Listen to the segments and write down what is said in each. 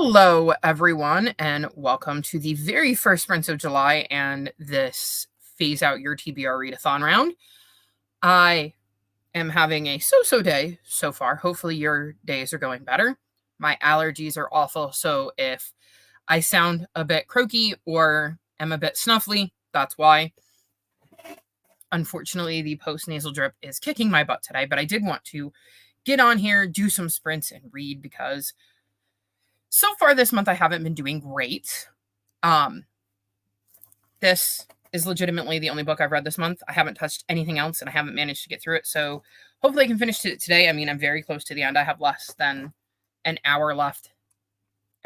Hello, everyone, and welcome to the very first sprints of July and this Phase Out Your TBR readathon round. I am having a so-so day so far. Hopefully your days are going better. My allergies are awful, so if I sound a bit croaky or am a bit snuffly, that's why. Unfortunately, the post-nasal drip is kicking my butt today, but I did want to get on here, do some sprints, and read because so far this month I haven't been doing great. This is legitimately the only book I've read this month. I haven't touched anything else and I haven't managed to get through it. So hopefully I can finish it today. I mean, I'm very close to the end. I have less than an hour left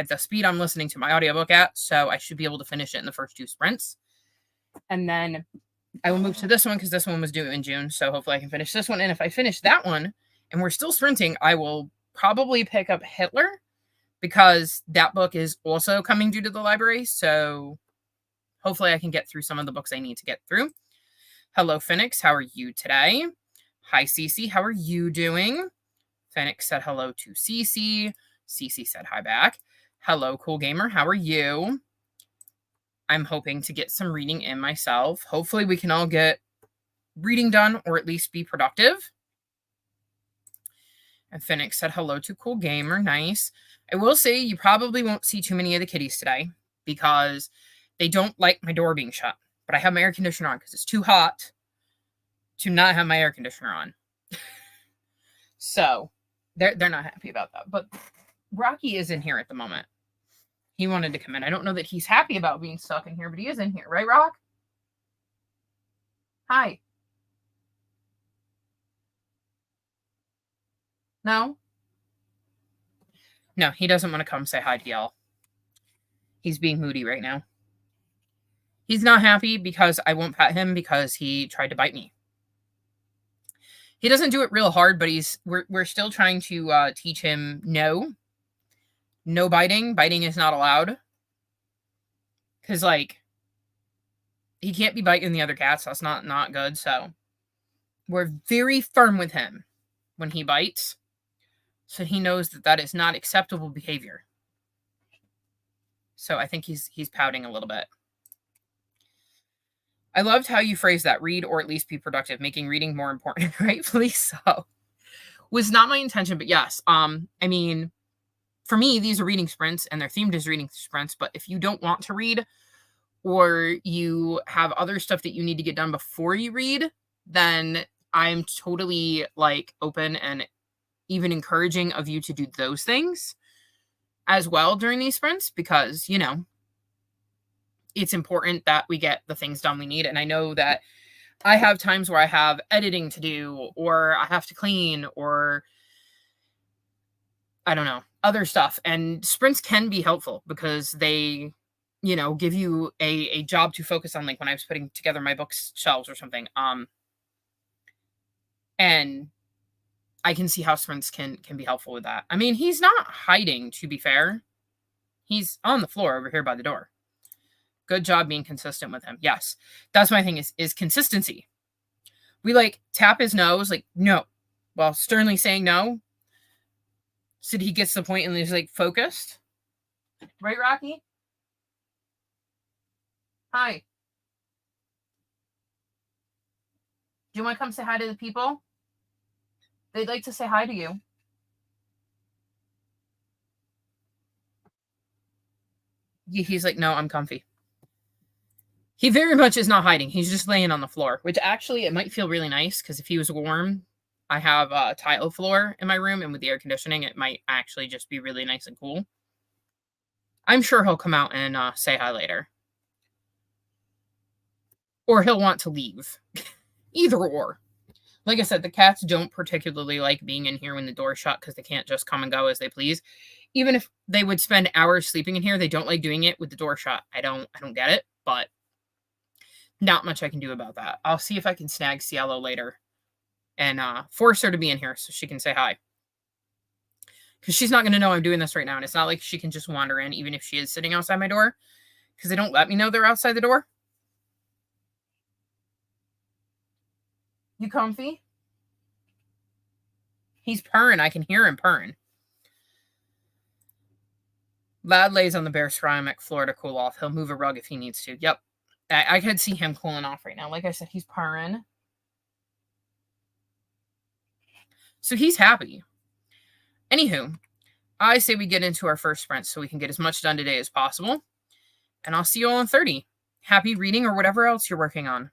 at the speed I'm listening to my audiobook at. So I should be able to finish it in the first two sprints. And then I will move to this one because this one was due in June. So hopefully I can finish this one. And if I finish that one and we're still sprinting, I will probably pick up Hitler because that book is also coming due to the library. So hopefully I can get through some of the books I need to get through. Hello, Phoenix. How are you today? Hi, Cece. How are you doing? Phoenix said hello to Cece. Cece said hi back. Hello, Cool Gamer. How are you? I'm hoping to get some reading in myself. Hopefully we can all get reading done or at least be productive. And Phoenix said hello to Cool Gamer. Nice. I will say you probably won't see too many of the kitties today because they don't like my door being shut. But I have my air conditioner on because it's too hot to not have my air conditioner on. So they're not happy about that. But Rocky is in here at the moment. He wanted to come in. I don't know that he's happy about being stuck in here, but he is in here. Right, Rock? Hi. No? No, he doesn't want to come say hi to y'all. He's being moody right now. He's not happy because I won't pet him because he tried to bite me. He doesn't do it real hard, but we're still trying to teach him no biting. Biting is not allowed. Because, like, he can't be biting the other cats. That's not good. So we're very firm with him when he bites. So he knows that is not acceptable behavior. So I think he's pouting a little bit. I loved how you phrased that. Read or at least be productive, making reading more important, rightfully so. Was not my intention, but yes. I mean, for me, these are reading sprints and they're themed as reading sprints. But if you don't want to read or you have other stuff that you need to get done before you read, then I'm totally like open and even encouraging of you to do those things as well during these sprints because, you know, it's important that we get the things done we need. And I know that I have times where I have editing to do or I have to clean or I don't know, other stuff. And sprints can be helpful because they, you know, give you a job to focus on, like when I was putting together my bookshelves or something. And I can see how sprints can be helpful with that. I mean, he's not hiding, to be fair. He's on the floor over here by the door. Good job being consistent with him. Yes. That's my thing is consistency. We like tap his nose, like, no. While sternly saying no. So he gets the point and he's like focused. Right, Rocky? Hi. Do you want to come say hi to the people? They'd like to say hi to you. He's like, no, I'm comfy. He very much is not hiding. He's just laying on the floor, which actually it might feel really nice because if he was warm, I have a tile floor in my room and with the air conditioning, it might actually just be really nice and cool. I'm sure he'll come out and say hi later. Or he'll want to leave. Either or. Like I said, the cats don't particularly like being in here when the door's shut because they can't just come and go as they please. Even if they would spend hours sleeping in here, they don't like doing it with the door shut. I don't get it, but not much I can do about that. I'll see if I can snag Cielo later and force her to be in here so she can say hi. Because she's not going to know I'm doing this right now. And it's not like she can just wander in, even if she is sitting outside my door. Because they don't let me know they're outside the door. You comfy? He's purring. I can hear him purring. Lad lays on the bare ceramic floor to cool off. He'll move a rug if he needs to. Yep. I could see him cooling off right now. Like I said, he's purring. So he's happy. Anywho, I say we get into our first sprint so we can get as much done today as possible. And I'll see you all in 30. Happy reading or whatever else you're working on.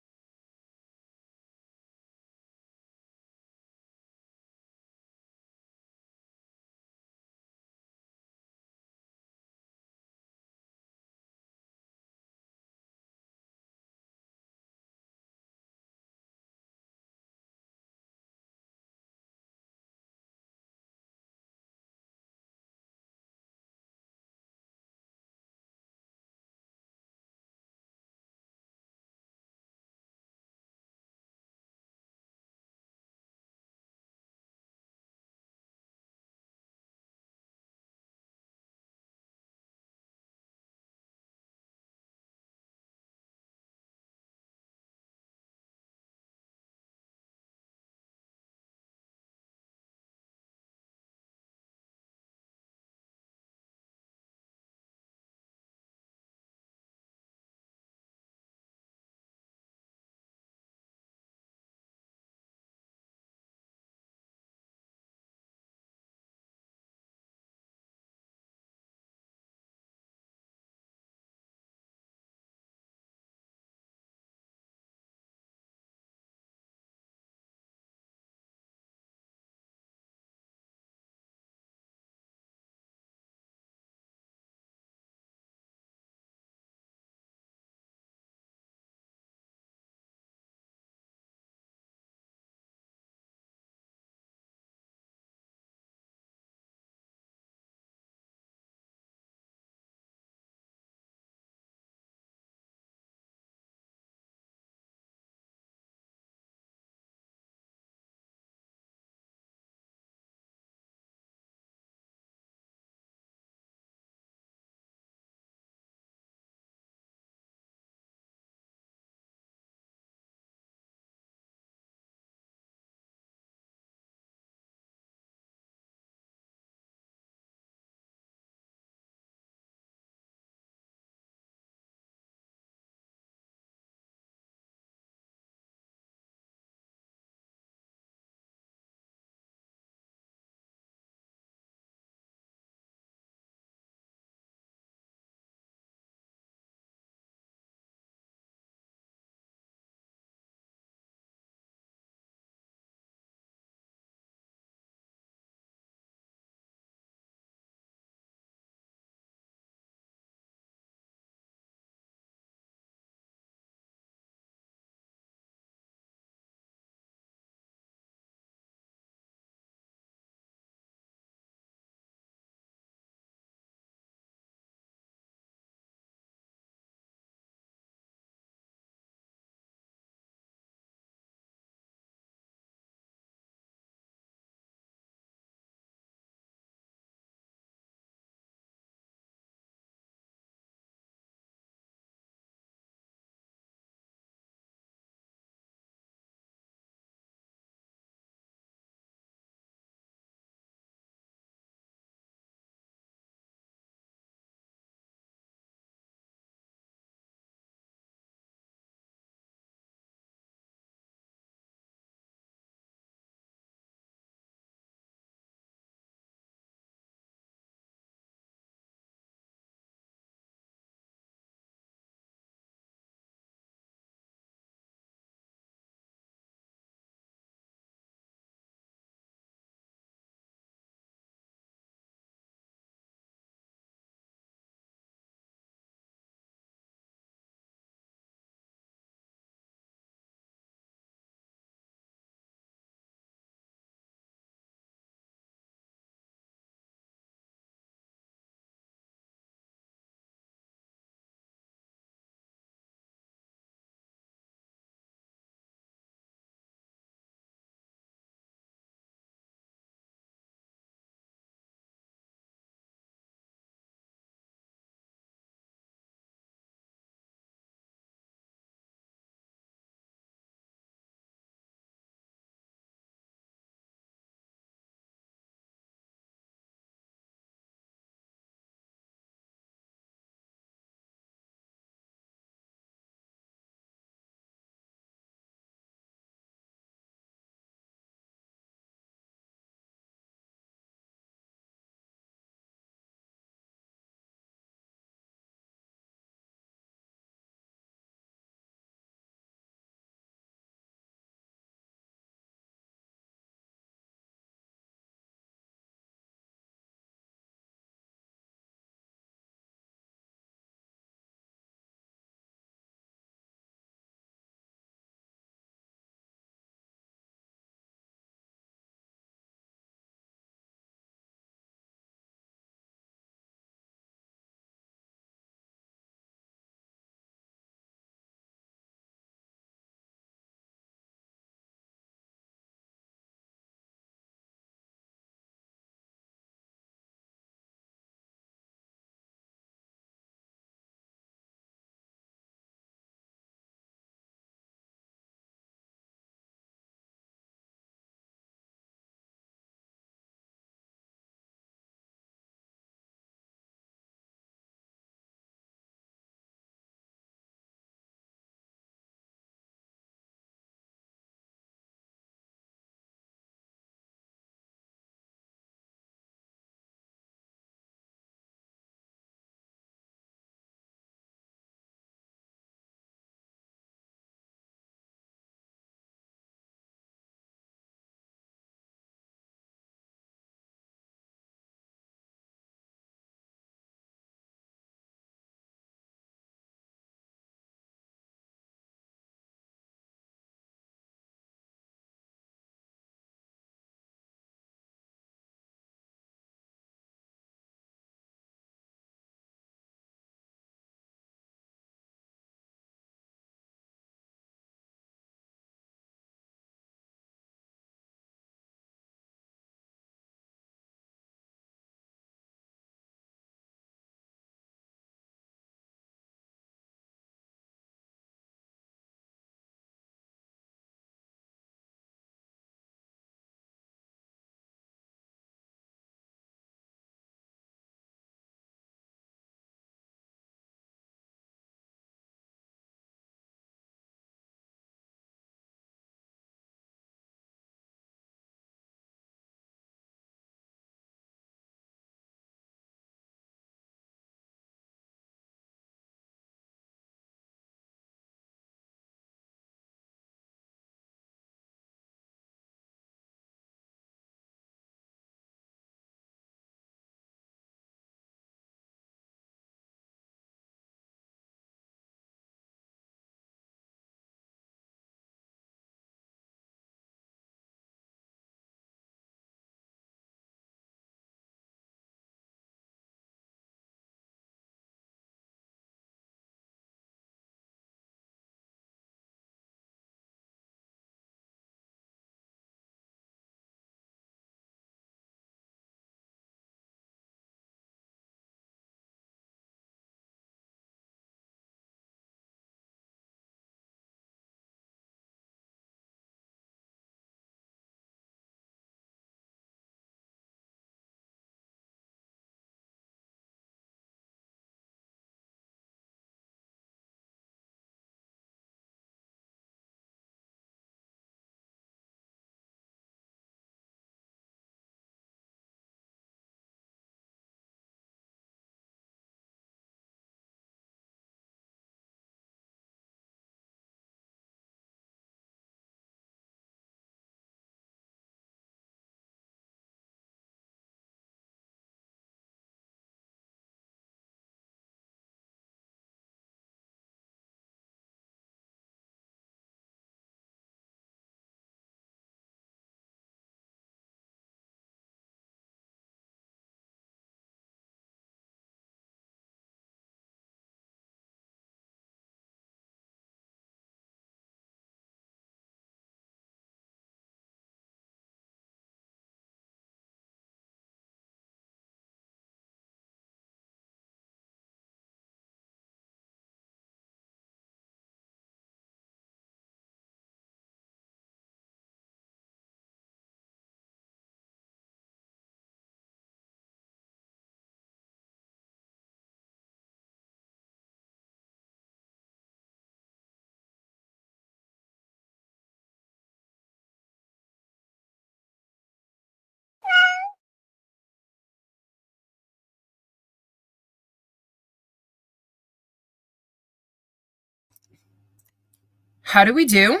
How do we do?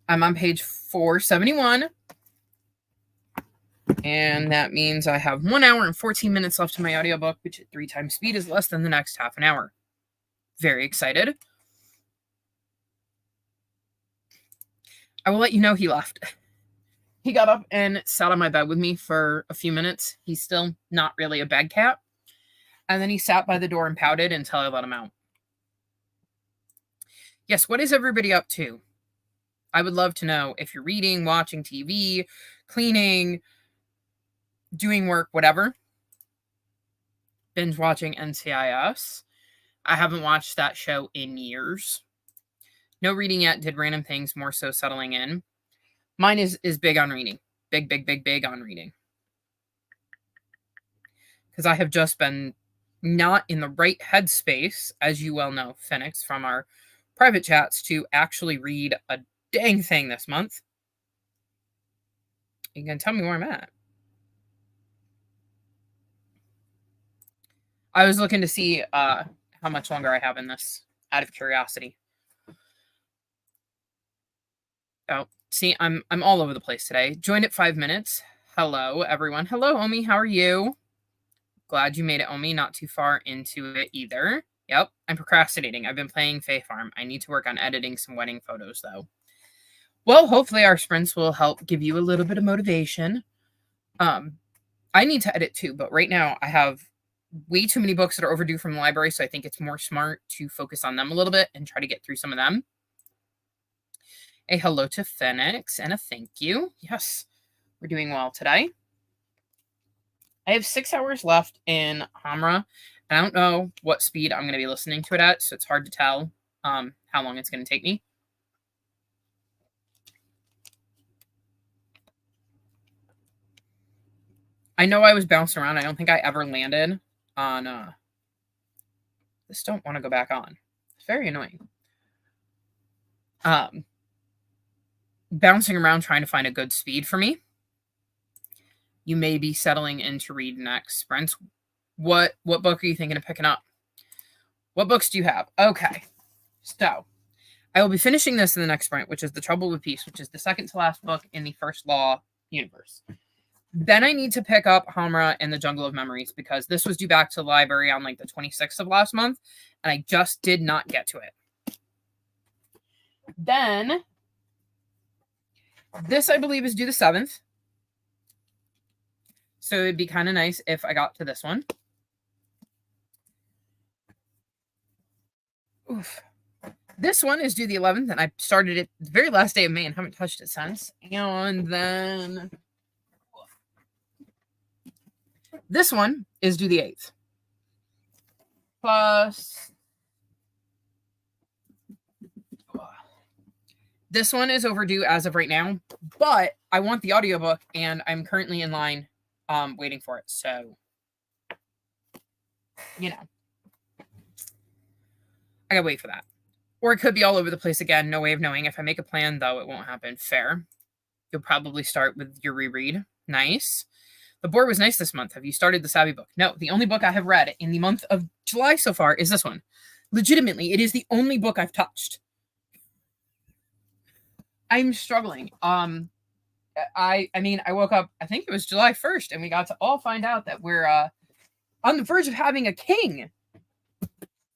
I'm on page 471. And that means I have 1 hour and 14 minutes left in my audiobook, which at 3 times speed is less than the next half an hour. Very excited. I will let you know he left. He got up and sat on my bed with me for a few minutes. He's still not really a bed cat. And then he sat by the door and pouted until I let him out. Yes, what is everybody up to? I would love to know if you're reading, watching TV, cleaning, doing work, whatever. Binge watching NCIS. I haven't watched that show in years. No reading yet. Did random things, more so settling in. Mine is big on reading. Big on reading. Because I have just been not in the right headspace, as you well know, Phoenix, from our private chats, to actually read a dang thing this month. You can tell me where I'm at. I was looking to see how much longer I have in this, out of curiosity. Oh, see, I'm all over the place today. Joined at 5 minutes. Hello, everyone. Hello, Omi. How are you? Glad you made it, Omi. Not too far into it either. Yep, I'm procrastinating. I've been playing Fae Farm. I need to work on editing some wedding photos, though. Well, hopefully our sprints will help give you a little bit of motivation. I need to edit too, but right now I have way too many books that are overdue from the library, so I think it's more smart to focus on them a little bit and try to get through some of them. A hello to Phoenix and a thank you. Yes, we're doing well today. I have 6 hours left in Hamra. I don't know what speed I'm going to be listening to it at, so it's hard to tell how long it's going to take me. I know I was bouncing around. I don't think I ever landed on this. Don't want to go back on. It's very annoying. Bouncing around trying to find a good speed for me. You may be settling in to read next sprints. What book are you thinking of picking up? What books do you have? Okay. So I will be finishing this in the next sprint, which is The Trouble with Peace, which is the second to last book in the First Law universe. Then I need to pick up Hamra and the Jungle of Memories, because this was due back to the library on like the 26th of last month, and I just did not get to it. Then this, I believe, is due the 7th. So it'd be kind of nice if I got to this one. Oof. This one is due the 11th, and I started it the very last day of May and haven't touched it since. And then this one is due the 8th. Plus, this one is overdue as of right now, but I want the audiobook, and I'm currently in line waiting for it. So, you know, I gotta wait for that. Or it could be all over the place again. No way of knowing. If I make a plan, though, it won't happen. Fair. You'll probably start with your reread. Nice. The board was nice this month. Have you started the Savvy book? No, the only book I have read in the month of July so far is this one. Legitimately, it is the only book I've touched. I'm struggling. I mean, I woke up, I think it was July 1st, and we got to all find out that we're on the verge of having a king.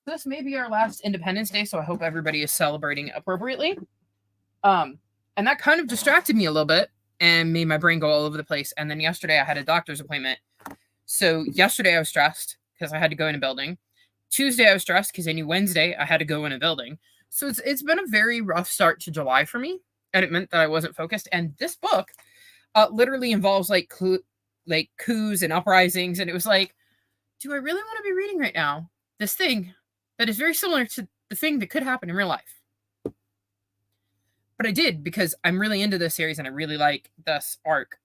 This may be our last Independence Day, so I hope everybody is celebrating appropriately. And that kind of distracted me a little bit and made my brain go all over the place. And then yesterday I had a doctor's appointment. So yesterday I was stressed because I had to go in a building. Tuesday I was stressed because I knew Wednesday I had to go in a building. So it's been a very rough start to July for me, and it meant that I wasn't focused. And this book literally involves like coups and uprisings, and it was like, do I really want to be reading right now this thing that is very similar to the thing that could happen in real life? But I did, because I'm really into this series and I really like this arc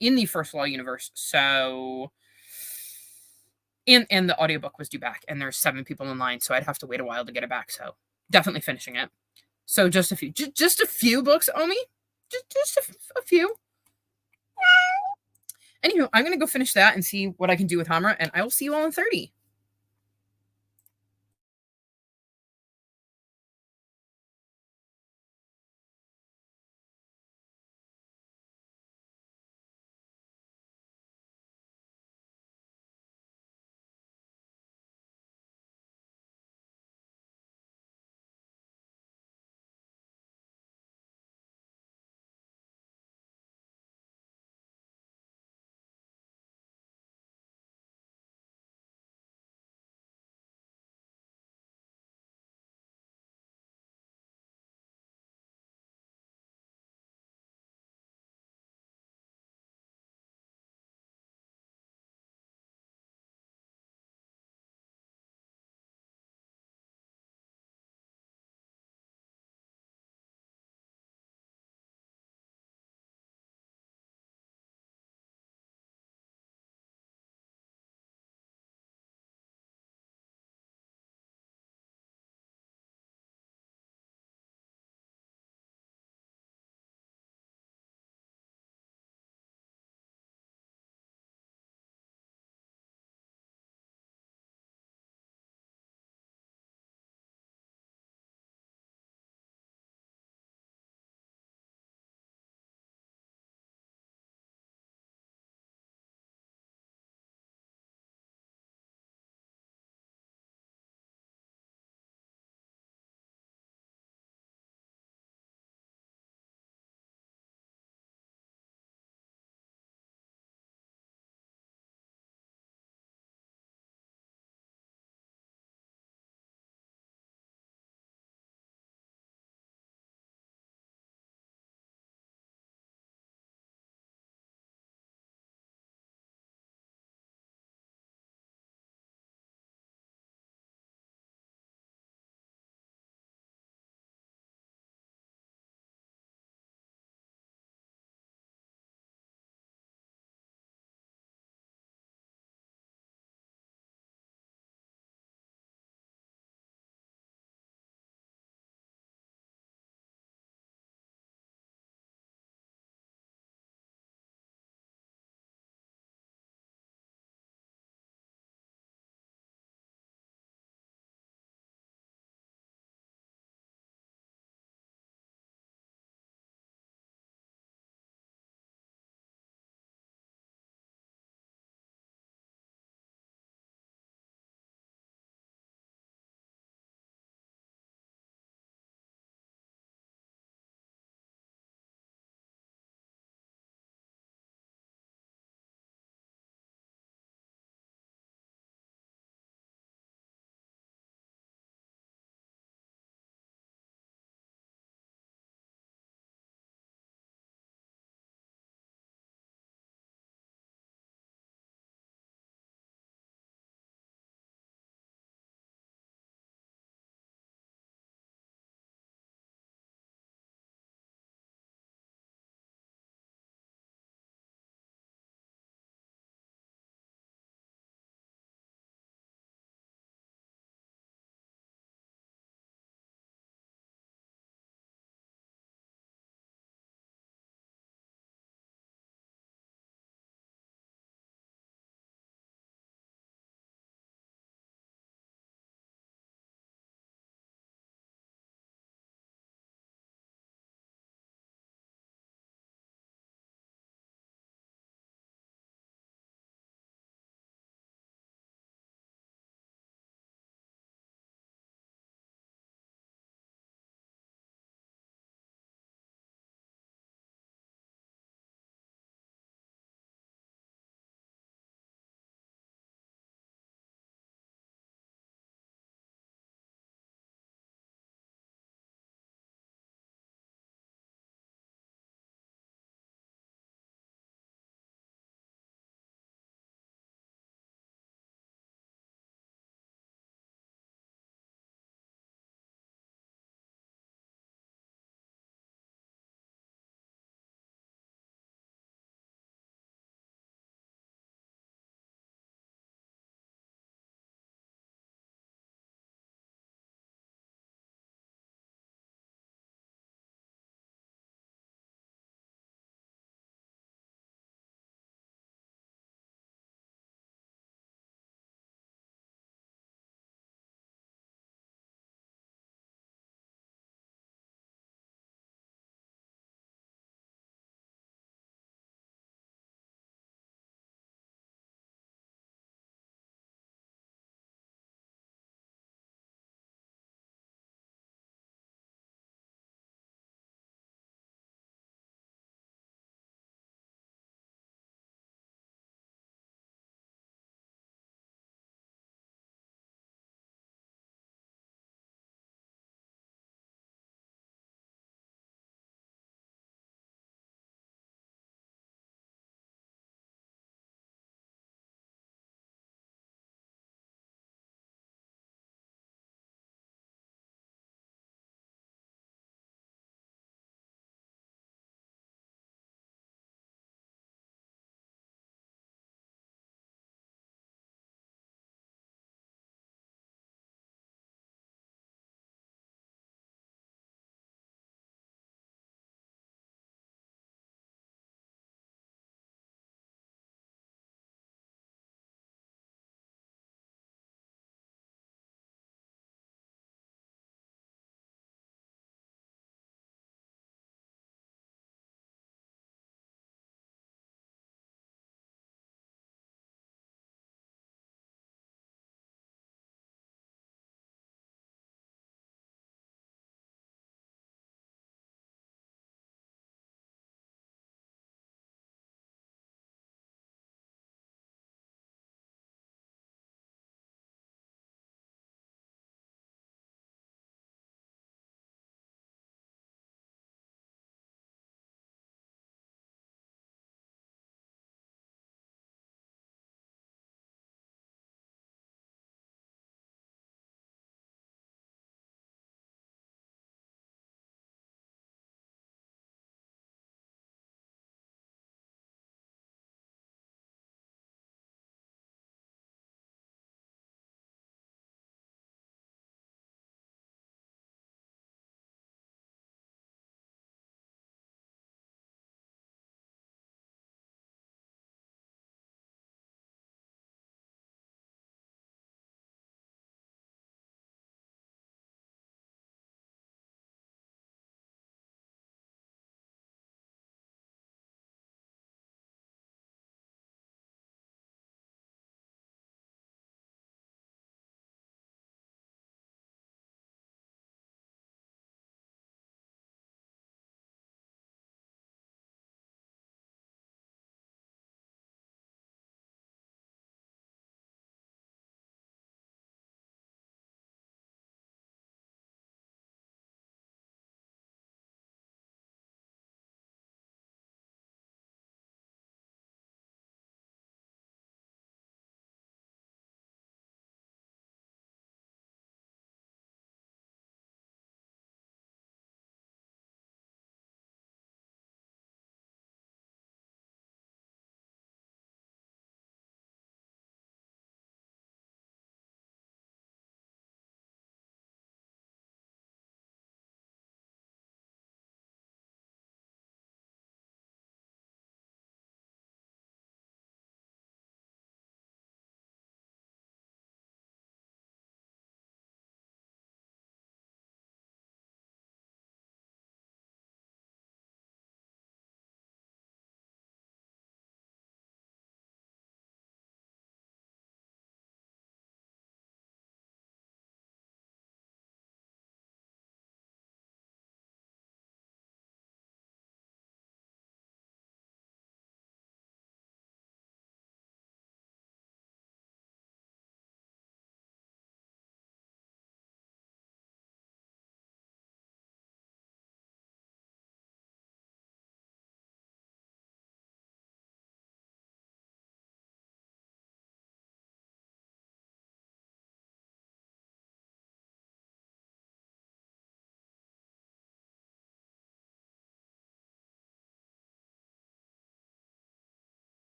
in the First Law universe. So, and the audiobook was due back, and there's 7 people in line, so I'd have to wait a while to get it back. So definitely finishing it. So just a few books, Omi. Just a few. Anywho, I'm going to go finish that and see what I can do with Hamra, and I will see you all in 30.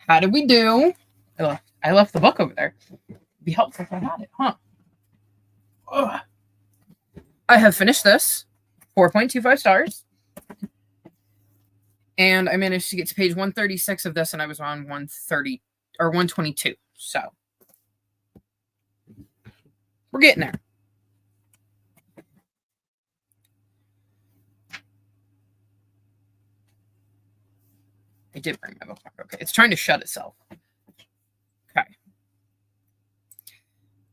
How did we do? I left the book over there. It'd be helpful if I had it, huh? Ugh. I have finished this. 4.25 stars. And I managed to get to page 136 of this, and I was on 130 or 122. So we're getting there. I did bring my bookmark. Okay, it's trying to shut itself. Okay.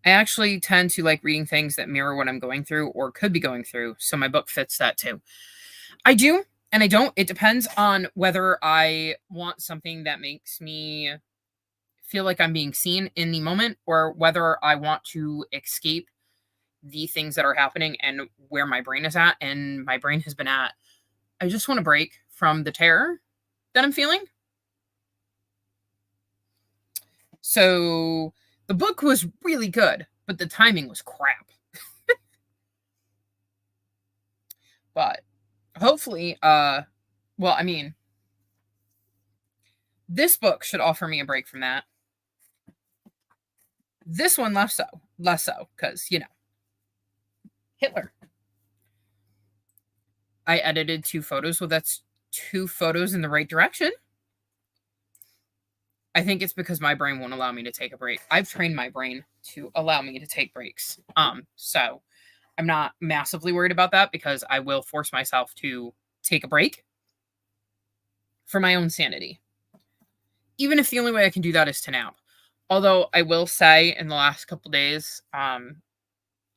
I actually tend to like reading things that mirror what I'm going through or could be going through, so my book fits that too. I do, and I don't. It depends on whether I want something that makes me feel like I'm being seen in the moment or whether I want to escape the things that are happening and where my brain is at. And my brain has been at, I just want to break from the terror that I'm feeling. So the book was really good, but the timing was crap. But hopefully, well, I mean, this book should offer me a break from that. This one less so, because, you know, Hitler. I edited 2 photos. Well, that's 2 photos in the right direction. I think it's because my brain won't allow me to take a break. I've trained my brain to allow me to take breaks. So I'm not massively worried about that because I will force myself to take a break for my own sanity. Even if the only way I can do that is to nap. Although I will say in the last couple days,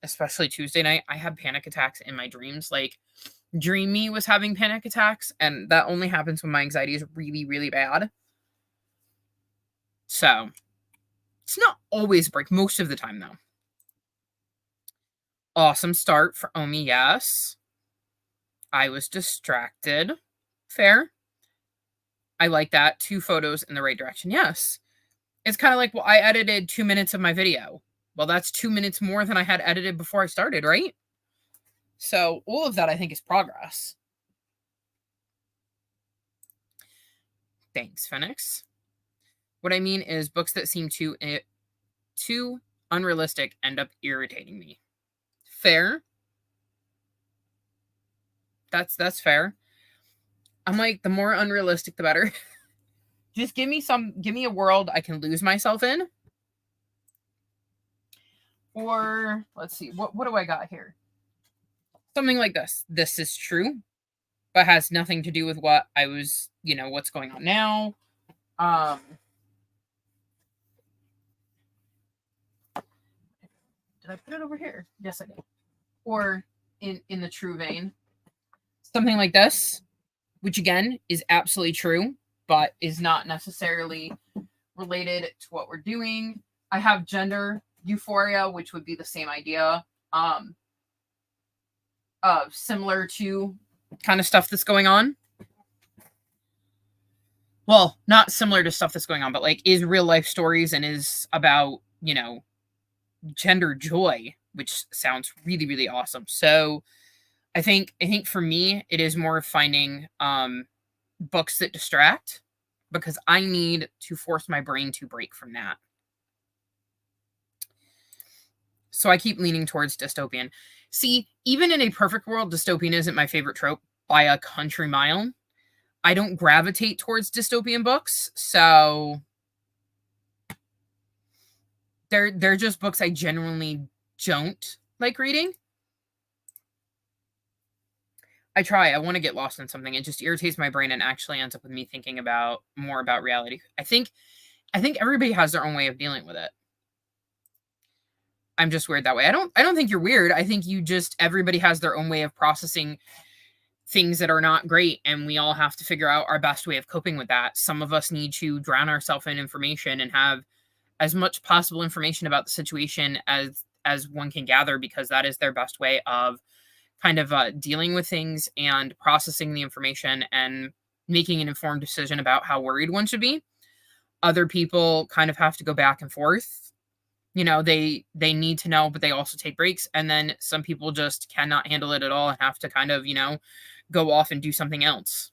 especially Tuesday night, I had panic attacks in my dreams. Like, Dream Me was having panic attacks, and that only happens when my anxiety is really, really bad. So, it's not always a break, most of the time, though. Awesome start for Omi, yes. I was distracted. Fair. I like that. 2 photos in the right direction, yes. It's kind of like, well, I edited 2 minutes of my video. Well, that's 2 minutes more than I had edited before I started, right? So all of that, I think, is progress. Thanks, Phoenix. What I mean is books that seem too unrealistic end up irritating me. Fair. That's fair. I'm like, the more unrealistic, the better. Just give me a world I can lose myself in. Or let's see, what do I got here? Something like this. This is true, but has nothing to do with what I was, what's going on now. Did I put it over here? Yes, I did. Or in the true vein. Something like this, which again is absolutely true, but is not necessarily related to what we're doing. I have gender euphoria, which would be the same idea. Similar to kind of stuff that's going on. Well, not similar to stuff that's going on, but like is real life stories and is about, gender joy, which sounds really, really awesome. So I think for me, it is more of finding books that distract because I need to force my brain to break from that. So I keep leaning towards dystopian. See, even in a perfect world, dystopian isn't my favorite trope by a country mile. I don't gravitate towards dystopian books, so they're just books I genuinely don't like reading. I try. I want to get lost in something. It just irritates my brain and actually ends up with me thinking more about reality. I think everybody has their own way of dealing with it. I'm just weird that way. I don't think you're weird. I think everybody has their own way of processing things that are not great, and we all have to figure out our best way of coping with that. Some of us need to drown ourselves in information and have as much possible information about the situation as one can gather, because that is their best way of kind of dealing with things and processing the information and making an informed decision about how worried one should be. Other people kind of have to go back and forth. They need to know, but they also take breaks. And then some people just cannot handle it at all and have to kind of, go off and do something else.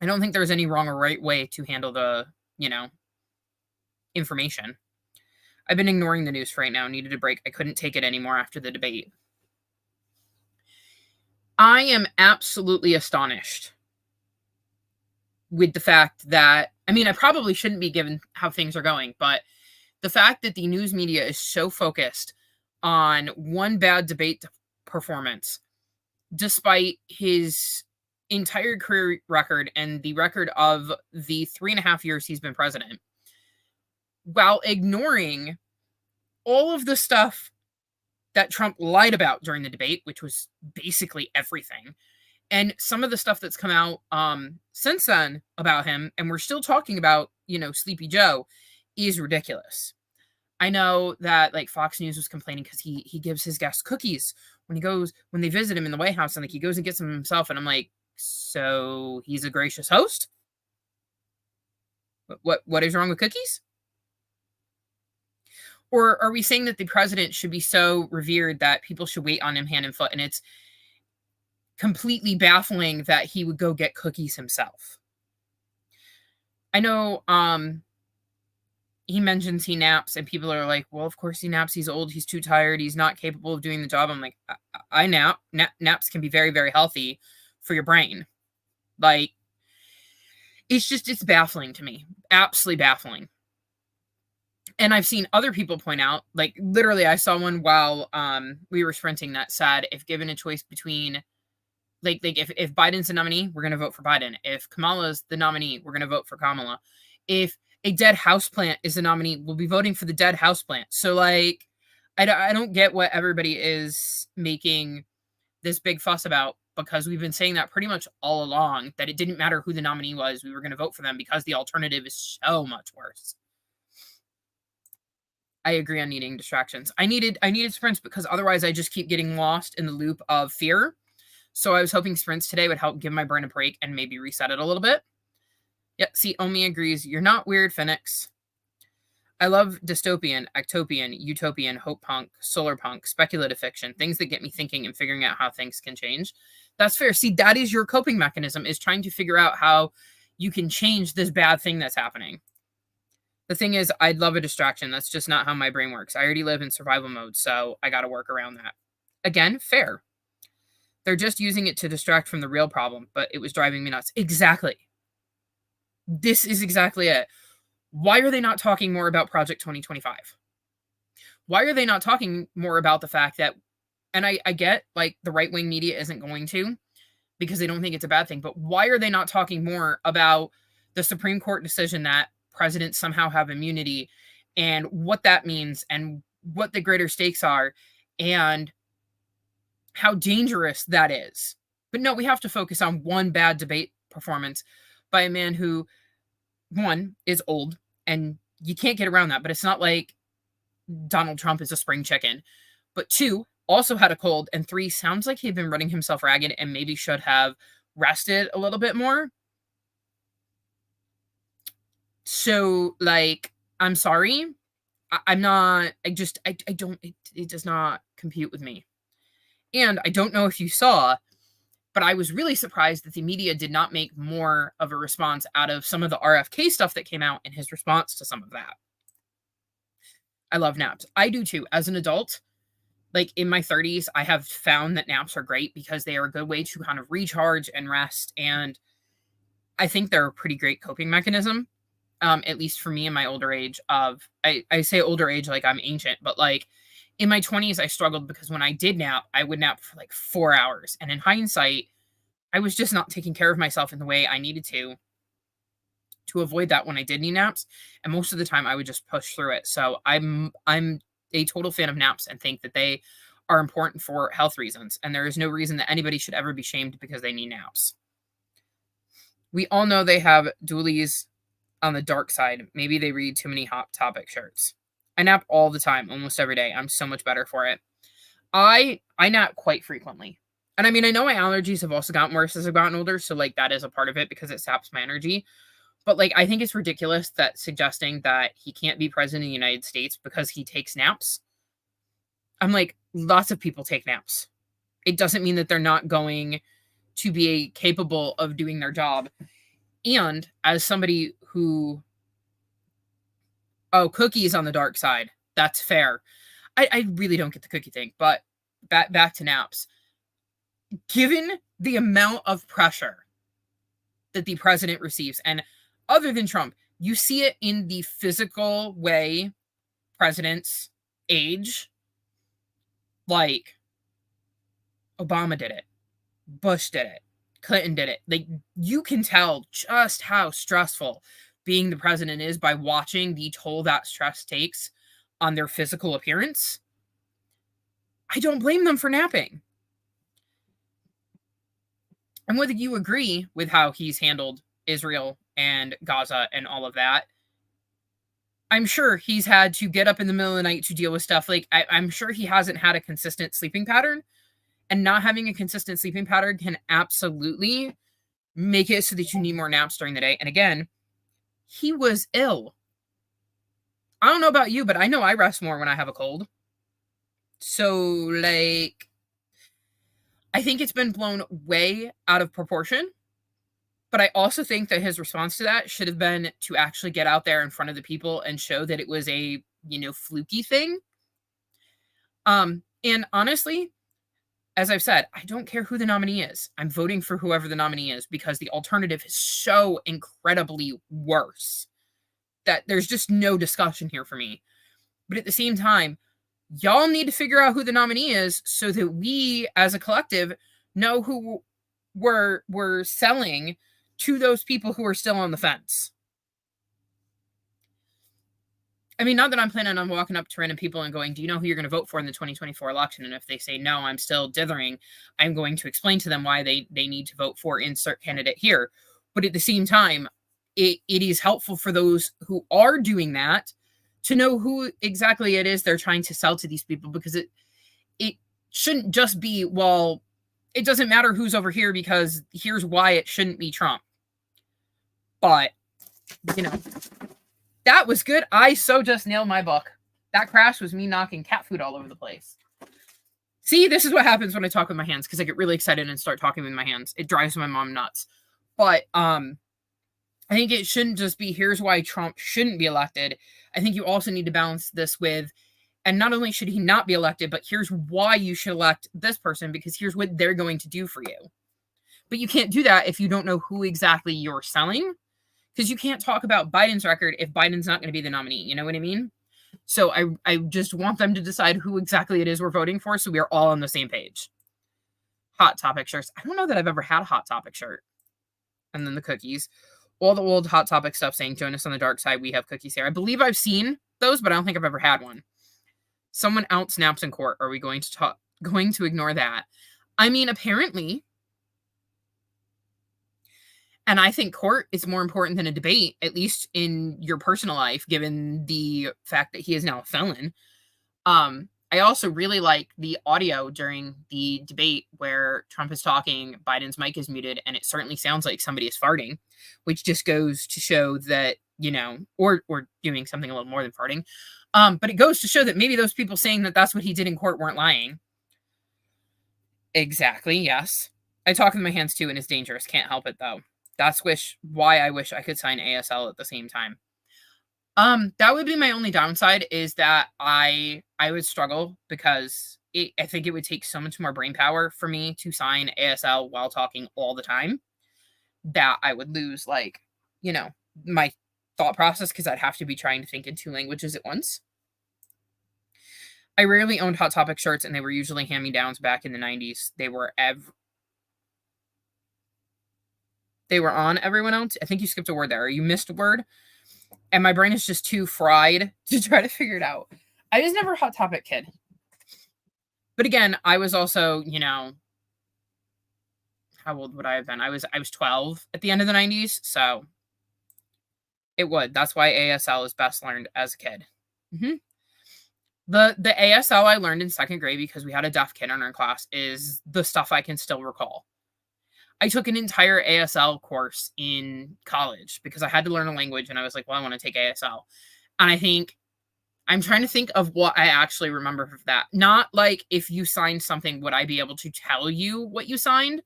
I don't think there's any wrong or right way to handle the you know, information. I've been ignoring the news for right now. Needed a break. I couldn't take it anymore after the debate. I am absolutely astonished with the fact that, I mean, I probably shouldn't be given how things are going, but the fact that the news media is so focused on one bad debate performance, despite his entire career record and the record of the 3.5 years he's been president, while ignoring all of the stuff that Trump lied about during the debate, which was basically everything, and some of the stuff that's come out since then about him, and we're still talking about, Sleepy Joe, is ridiculous. I know that like Fox News was complaining because he gives his guests cookies when they visit him in the White House, and like he goes and gets them himself, and I'm like, so he's a gracious host? What is wrong with cookies? Or are we saying that the president should be so revered that people should wait on him hand and foot? And it's completely baffling that he would go get cookies himself. I know he mentions he naps, and people are like, well, of course he naps. He's old. He's too tired. He's not capable of doing the job. I'm like, I nap. Naps can be very, very healthy for your brain. Like, it's baffling to me. Absolutely baffling. And I've seen other people point out, like, literally, I saw one while we were sprinting that said, if given a choice between, like if Biden's the nominee, we're going to vote for Biden. If Kamala's the nominee, we're going to vote for Kamala. If a dead houseplant is the nominee, we'll be voting for the dead houseplant. So, like, I don't get what everybody is making this big fuss about, because we've been saying that pretty much all along, that it didn't matter who the nominee was, we were going to vote for them because the alternative is so much worse. I agree on needing distractions. I needed sprints because otherwise I just keep getting lost in the loop of fear. So I was hoping sprints today would help give my brain a break and maybe reset it a little bit. Yep, see, Omi agrees. You're not weird, Phoenix. I love dystopian, ectopian, utopian, hope punk, solar punk, speculative fiction, things that get me thinking and figuring out how things can change. That's fair. See, that is your coping mechanism, is trying to figure out how you can change this bad thing that's happening. The thing is, I'd love a distraction. That's just not how my brain works. I already live in survival mode, so I got to work around that. Again, fair. They're just using it to distract from the real problem, but it was driving me nuts. Exactly. This is exactly it. Why are they not talking more about Project 2025? Why are they not talking more about the fact that, and I get, like, the right-wing media isn't going to, because they don't think it's a bad thing, but why are they not talking more about the Supreme Court decision that presidents somehow have immunity, and what that means, and what the greater stakes are, and how dangerous that is? But no, we have to focus on one bad debate performance by a man who, one, is old, and you can't get around that, but it's not like Donald Trump is a spring chicken. But two, also had a cold, and three, sounds like he'd been running himself ragged and maybe should have rested a little bit more. So, like, I'm sorry. I'm not, I don't, it does not compute with me. And I don't know if you saw, but I was really surprised that the media did not make more of a response out of some of the RFK stuff that came out in his response to some of that. I love naps. I do too. As an adult, like in my 30s, I have found that naps are great because they are a good way to kind of recharge and rest. And I think they're a pretty great coping mechanism. At least for me in my older age of, I say older age like I'm ancient, but like in my 20s, I struggled because when I did nap, I would nap for like 4 hours. And in hindsight, I was just not taking care of myself in the way I needed to avoid that when I did need naps. And most of the time I would just push through it. So I'm a total fan of naps and think that they are important for health reasons. And there is no reason that anybody should ever be shamed because they need naps. We all know they have dualies on the dark side. Maybe they read too many Hot Topic shirts. I nap all the time, almost every day. I'm so much better for it. I nap quite frequently. And I mean, I know my allergies have also gotten worse as I've gotten older, so like that is a part of it because it saps my energy. But like I think it's ridiculous that suggesting that he can't be president of the United States because he takes naps. I'm like, lots of people take naps. It doesn't mean that they're not going to be capable of doing their job. And as somebody who Oh, Cookie's on the dark side. That's fair. I really don't get the Cookie thing, but back to naps. Given the amount of pressure that the president receives, and other than Trump, you see it in the physical way presidents age. Like, Obama did it. Bush did it. Clinton did it. Like, you can tell just how stressful being the president is by watching the toll that stress takes on their physical appearance. I don't blame them for napping. And whether you agree with how he's handled Israel and Gaza and all of that, I'm sure he's had to get up in the middle of the night to deal with stuff. Like, I'm sure he hasn't had a consistent sleeping pattern. And not having a consistent sleeping pattern can absolutely make it so that you need more naps during the day. And again, he was ill. I don't know about you, but I know I rest more when I have a cold. So, like, I think it's been blown way out of proportion. But I also think that his response to that should have been to actually get out there in front of the people and show that it was a, fluky thing. And honestly, as I've said, I don't care who the nominee is. I'm voting for whoever the nominee is because the alternative is so incredibly worse that there's just no discussion here for me. But at the same time, y'all need to figure out who the nominee is so that we, as a collective, know who we're selling to those people who are still on the fence. I mean, not that I'm planning on walking up to random people and going, do you know who you're going to vote for in the 2024 election? And if they say no, I'm still dithering. I'm going to explain to them why they need to vote for insert candidate here. But at the same time, it is helpful for those who are doing that to know who exactly it is they're trying to sell to these people, because it shouldn't just be, well, it doesn't matter who's over here because here's why it shouldn't be Trump. But, that was good. I just nailed my book. That crash was me knocking cat food all over the place. See, this is what happens when I talk with my hands, because I get really excited and start talking with my hands. It drives my mom nuts. But I think it shouldn't just be, here's why Trump shouldn't be elected. I think you also need to balance this with, and not only should he not be elected, but here's why you should elect this person, because here's what they're going to do for you. But you can't do that if you don't know who exactly you're selling. Because you can't talk about Biden's record if Biden's not going to be the nominee. You know what I mean? So I just want them to decide who exactly it is we're voting for so we are all on the same page. Hot Topic shirts. I don't know that I've ever had a Hot Topic shirt. And then the cookies. All the old Hot Topic stuff saying, join us on the dark side. We have cookies here. I believe I've seen those, but I don't think I've ever had one. Someone out snaps in court. Are we going to ignore that? I mean, apparently. And I think court is more important than a debate, at least in your personal life, given the fact that he is now a felon. I also really like the audio during the debate where Trump is talking, Biden's mic is muted, and it certainly sounds like somebody is farting, which just goes to show that, or doing something a little more than farting. But it goes to show that maybe those people saying that that's what he did in court weren't lying. Exactly, yes. I talk with my hands too, and it's dangerous. Can't help it, though. That's why I wish I could sign ASL at the same time. That would be my only downside, is that I would struggle because I think it would take so much more brain power for me to sign ASL while talking all the time that I would lose, my thought process, because I'd have to be trying to think in two languages at once. I rarely owned Hot Topic shirts, and they were usually hand-me-downs back in the 90s. They were on everyone else. I think you skipped a word there. Or you missed a word. And my brain is just too fried to try to figure it out. I was never a Hot Topic kid. But again, I was also, how old would I have been? I was 12 at the end of the 90s. So it would. That's why ASL is best learned as a kid. Mm-hmm. The ASL I learned in second grade, because we had a deaf kid in our class, is the stuff I can still recall. I took an entire ASL course in college because I had to learn a language, and I was like, well, I want to take ASL. And I'm trying to think of what I actually remember of that. Not like if you signed something, would I be able to tell you what you signed?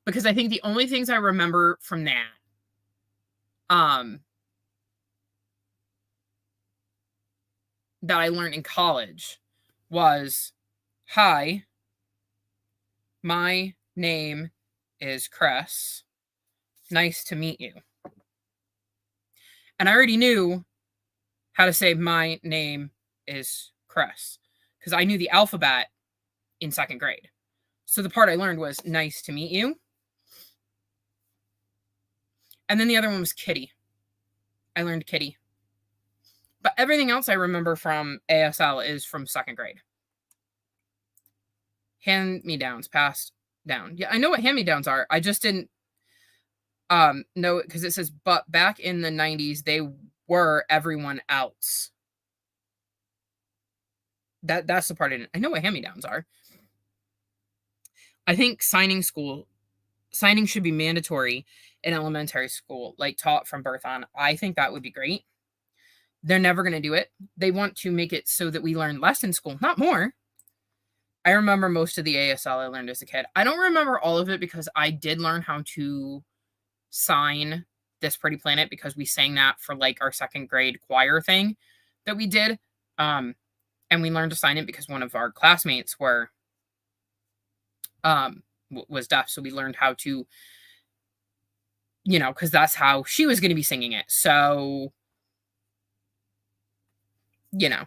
Because I think the only things I remember from that that I learned in college was, hi, my name is Chris. Nice to meet you. And I already knew how to say my name is Chris because I knew the alphabet in second grade. So the part I learned was nice to meet you. And then the other one was Kitty. I learned Kitty. But everything else I remember from ASL is from second grade. Hand-me-downs, passed down. Yeah, I know what hand-me-downs are. I just didn't know it because it says, but back in the 90s, they were everyone else. That's the part I didn't. I know what hand-me-downs are. I think signing should be mandatory in elementary school, like taught from birth on. I think that would be great. They're never going to do it. They want to make it so that we learn less in school, not more. I remember most of the ASL I learned as a kid. I don't remember all of it because I did learn how to sign This Pretty Planet because we sang that for like our second grade choir thing that we did. And we learned to sign it because one of our classmates was deaf. So we learned how to, because that's how she was going to be singing it. So, that's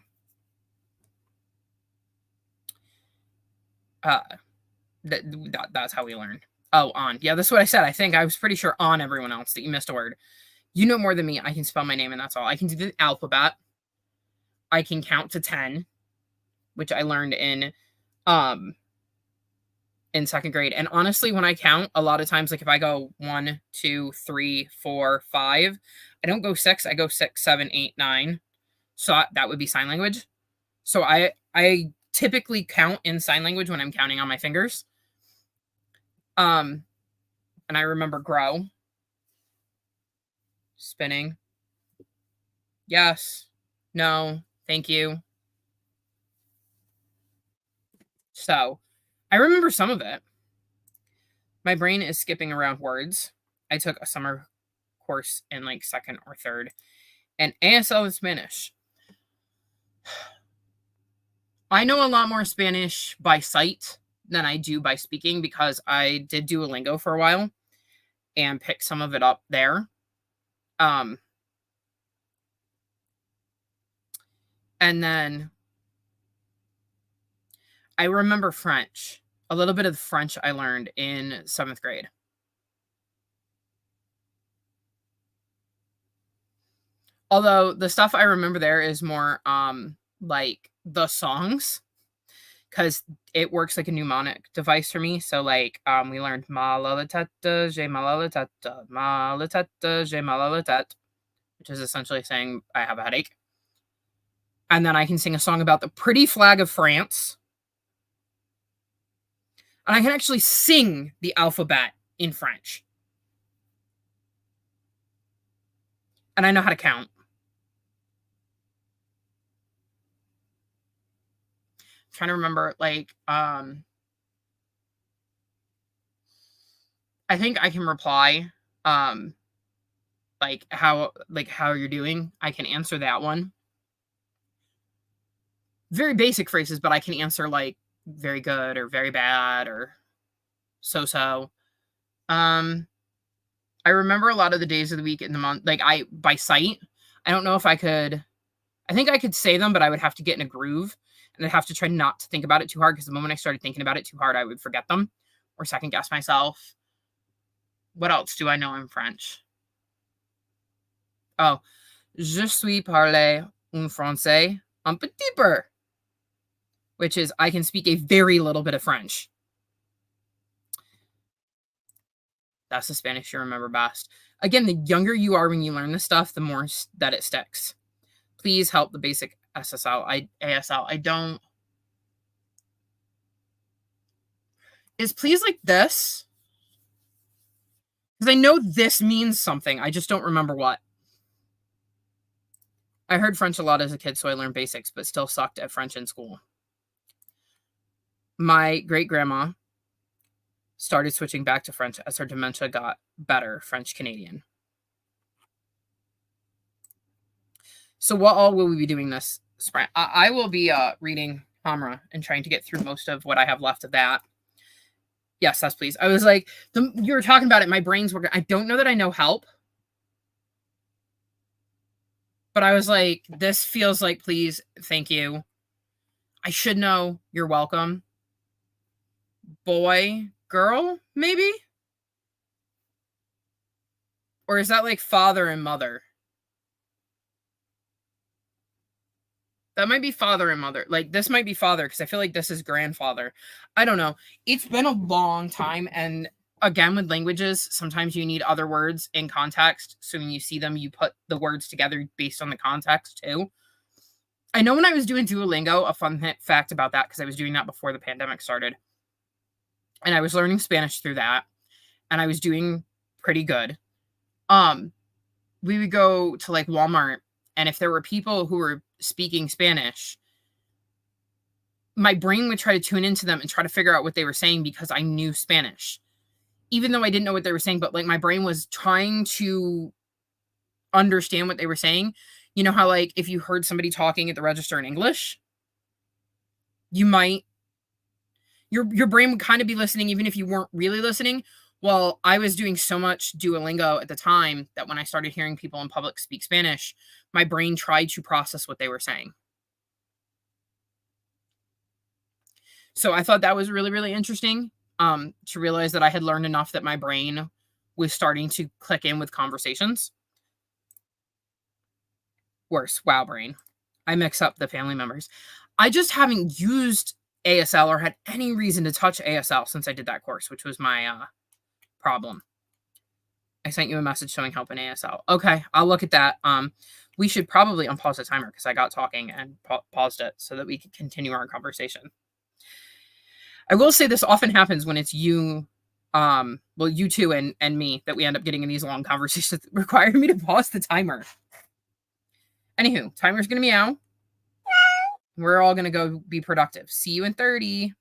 how we learned. Oh, on. Yeah, that's what I said. I think I was pretty sure on everyone else that you missed a word. You know more than me. I can spell my name and that's all. I can do the alphabet. I can count to 10, which I learned in second grade. And honestly, when I count, a lot of times, like if I go 1, 2, 3, 4, 5, I don't go 6. I go 6, 7, 8, 9. So that would be sign language. So I typically count in sign language when I'm counting on my fingers. And I remember grow, spinning. Yes. No. Thank you. So I remember some of it. My brain is skipping around words. I took a summer course in like second or third, and ASL in Spanish. I know a lot more Spanish by sight than I do by speaking because I did Duolingo for a while and picked some of it up there. And then I remember French. A little bit of the French I learned in 7th grade. Although the stuff I remember there is more like the songs, because it works like a mnemonic device for me. So like we learned ma la la tata, je ma la la tata, ma la tata, je ma la la tat, which is essentially saying I have a headache. And then I can sing a song about the pretty flag of France. And I can actually sing the alphabet in French. And I know how to count. I'm trying to remember, like, I think I can reply, like how you're doing. I can answer that one. Very basic phrases, but I can answer like very good or very bad or so. I remember a lot of the days of the week in the month, like by sight. I don't know if I could. I think I could say them, but I would have to get in a groove, and I'd have to try not to think about it too hard because the moment I started thinking about it too hard, I would forget them or second guess myself. What else do I know in French? Oh, je suis parler un français un petit peu, which is I can speak a very little bit of French. That's the Spanish you remember best. Again, the younger you are when you learn this stuff, the more that it sticks. Please help the basic ASL. I don't. Is please like this? Because I know this means something. I just don't remember what. I heard French a lot as a kid, so I learned basics, but still sucked at French in school. My great-grandma started switching back to French as her dementia got better, French Canadian. So what all will we be doing this sprint. I will be reading Hamra and trying to get through most of what I have left of that. Yes, please. I was like, you were talking about it. My brain's working. I don't know that I know help. But I was like, this feels like, please, thank you. I should know. You're welcome. Boy, girl, maybe? Or is that like father and mother? That might be father and mother. Like, this might be father because I feel like this is grandfather. I don't know. It's been a long time. And again, with languages, sometimes you need other words in context. So when you see them, you put the words together based on the context too. I know when I was doing Duolingo, a fun fact about that, because I was doing that before the pandemic started. And I was learning Spanish through that. And I was doing pretty good. We would go to like Walmart, and if there were people who were speaking Spanish, my brain would try to tune into them and try to figure out what they were saying because I knew Spanish. Even though I didn't know what they were saying, but like my brain was trying to understand what they were saying. You know how like if you heard somebody talking at the register in English, you might your brain would kind of be listening even if you weren't really listening. Well, I was doing so much Duolingo at the time that when I started hearing people in public speak Spanish, my brain tried to process what they were saying. So I thought that was really, really interesting, to realize that I had learned enough that my brain was starting to click in with conversations. Worse, wow brain. I mix up the family members. I just haven't used ASL or had any reason to touch ASL since I did that course, which was my problem. I sent you a message showing help in ASL. Okay, I'll look at that. We should probably unpause the timer because I got talking and paused it so that we could continue our conversation. I will say this often happens when it's you, well, you two and me, that we end up getting in these long conversations that require me to pause the timer. Anywho, timer's gonna meow. We're all gonna go be productive. See you in 30.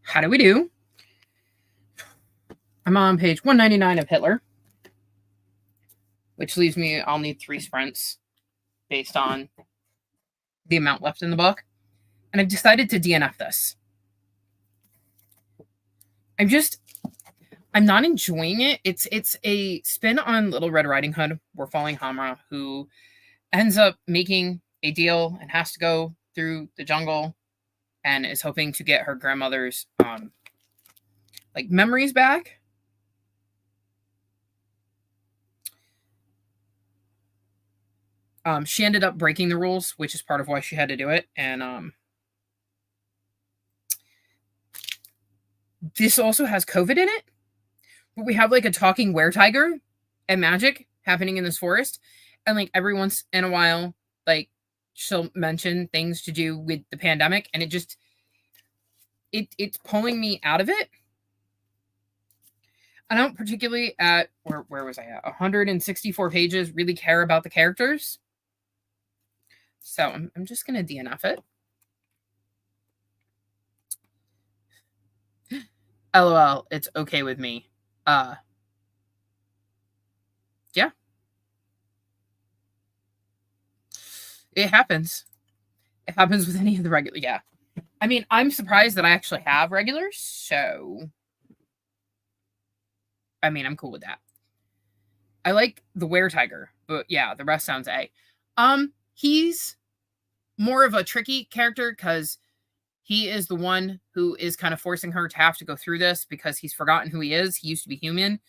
How do we do? I'm on page 199 of Hitler, which leaves me, I'll need 3 sprints based on the amount left in the book. And I've decided to DNF this. I'm not enjoying it. It's a spin on Little Red Riding Hood. We're following Hamra, who ends up making a deal and has to go through the jungle and is hoping to get her grandmother's like memories back. She ended up breaking the rules, which is part of why she had to do it. And this also has COVID in it. But we have like a talking were-tiger and magic happening in this forest. And like every once in a while, like she'll mention things to do with the pandemic. And it's pulling me out of it. I don't particularly at, where was I at? 164 pages, really care about the characters. So I'm just going to DNF it. LOL, it's okay with me. Yeah. It happens. It happens with any of the regular, yeah. I mean, I'm surprised that I actually have regulars, so I mean, I'm cool with that. I like the were-tiger, but yeah, the rest sounds A. He's more of a tricky character because he is the one who is kind of forcing her to have to go through this because he's forgotten who he is. He used to be human,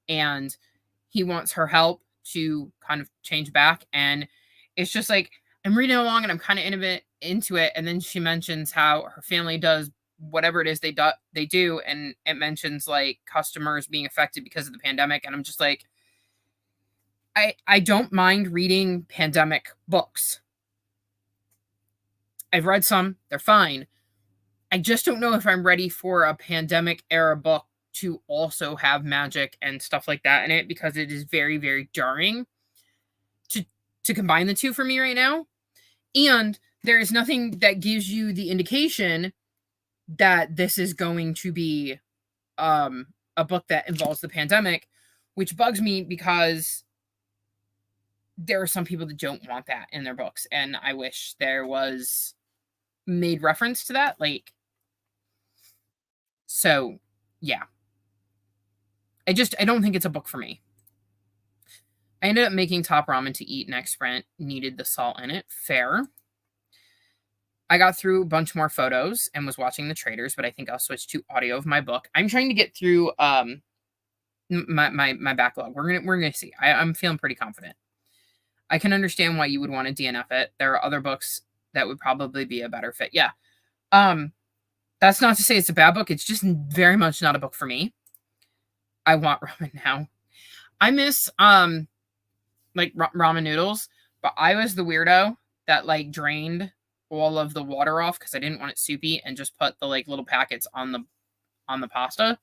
and he wants her help to kind of change back. And it's just like, I'm reading along and I'm kind of into it. And then she mentions how her family does whatever it is they do. And it mentions like customers being affected because of the pandemic. And I'm just like, I don't mind reading pandemic books. I've read some, they're fine. I just don't know if I'm ready for a pandemic era book to also have magic and stuff like that in it, because it is very, very jarring to combine the two for me right now. And there is nothing that gives you the indication that this is going to be a book that involves the pandemic, which bugs me because there are some people that don't want that in their books. And I wish there was made reference to that. Like, so yeah. I don't think it's a book for me. I ended up making top ramen to eat next sprint. Needed the salt in it. Fair. I got through a bunch more photos and was watching the traders, but I think I'll switch to audio of my book. I'm trying to get through my backlog. We're gonna see. I'm feeling pretty confident. I can understand why you would want to DNF it. There are other books that would probably be a better fit. Yeah. That's not to say it's a bad book. It's just very much not a book for me. I want ramen now. I miss like ramen noodles, but I was the weirdo that like drained all of the water off because I didn't want it soupy and just put the like little packets on the pasta.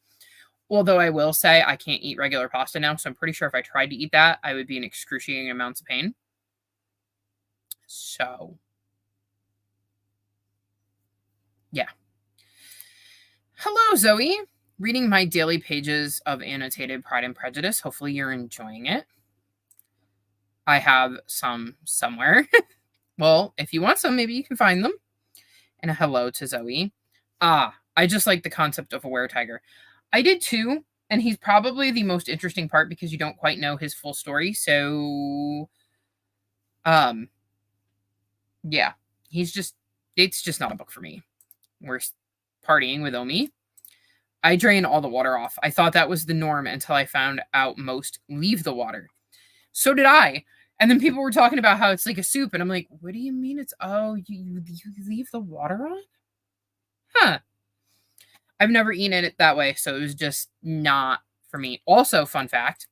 Although I will say I can't eat regular pasta now, so I'm pretty sure if I tried to eat that, I would be in excruciating amounts of pain. So, yeah. Hello, Zoe. Reading my daily pages of annotated Pride and Prejudice. Hopefully you're enjoying it. I have some somewhere. Well, if you want some, maybe you can find them. And a hello to Zoe. I just like the concept of a were-tiger. I did too, and he's probably the most interesting part because you don't quite know his full story. So, yeah, it's just not a book for me. We're partying with Omi. I drain all the water off. I thought that was the norm until I found out most leave the water. So did I. And then people were talking about how it's like a soup. And I'm like, what do you mean it's, you leave the water on? Huh. I've never eaten it that way. So it was just not for me. Also, fun fact.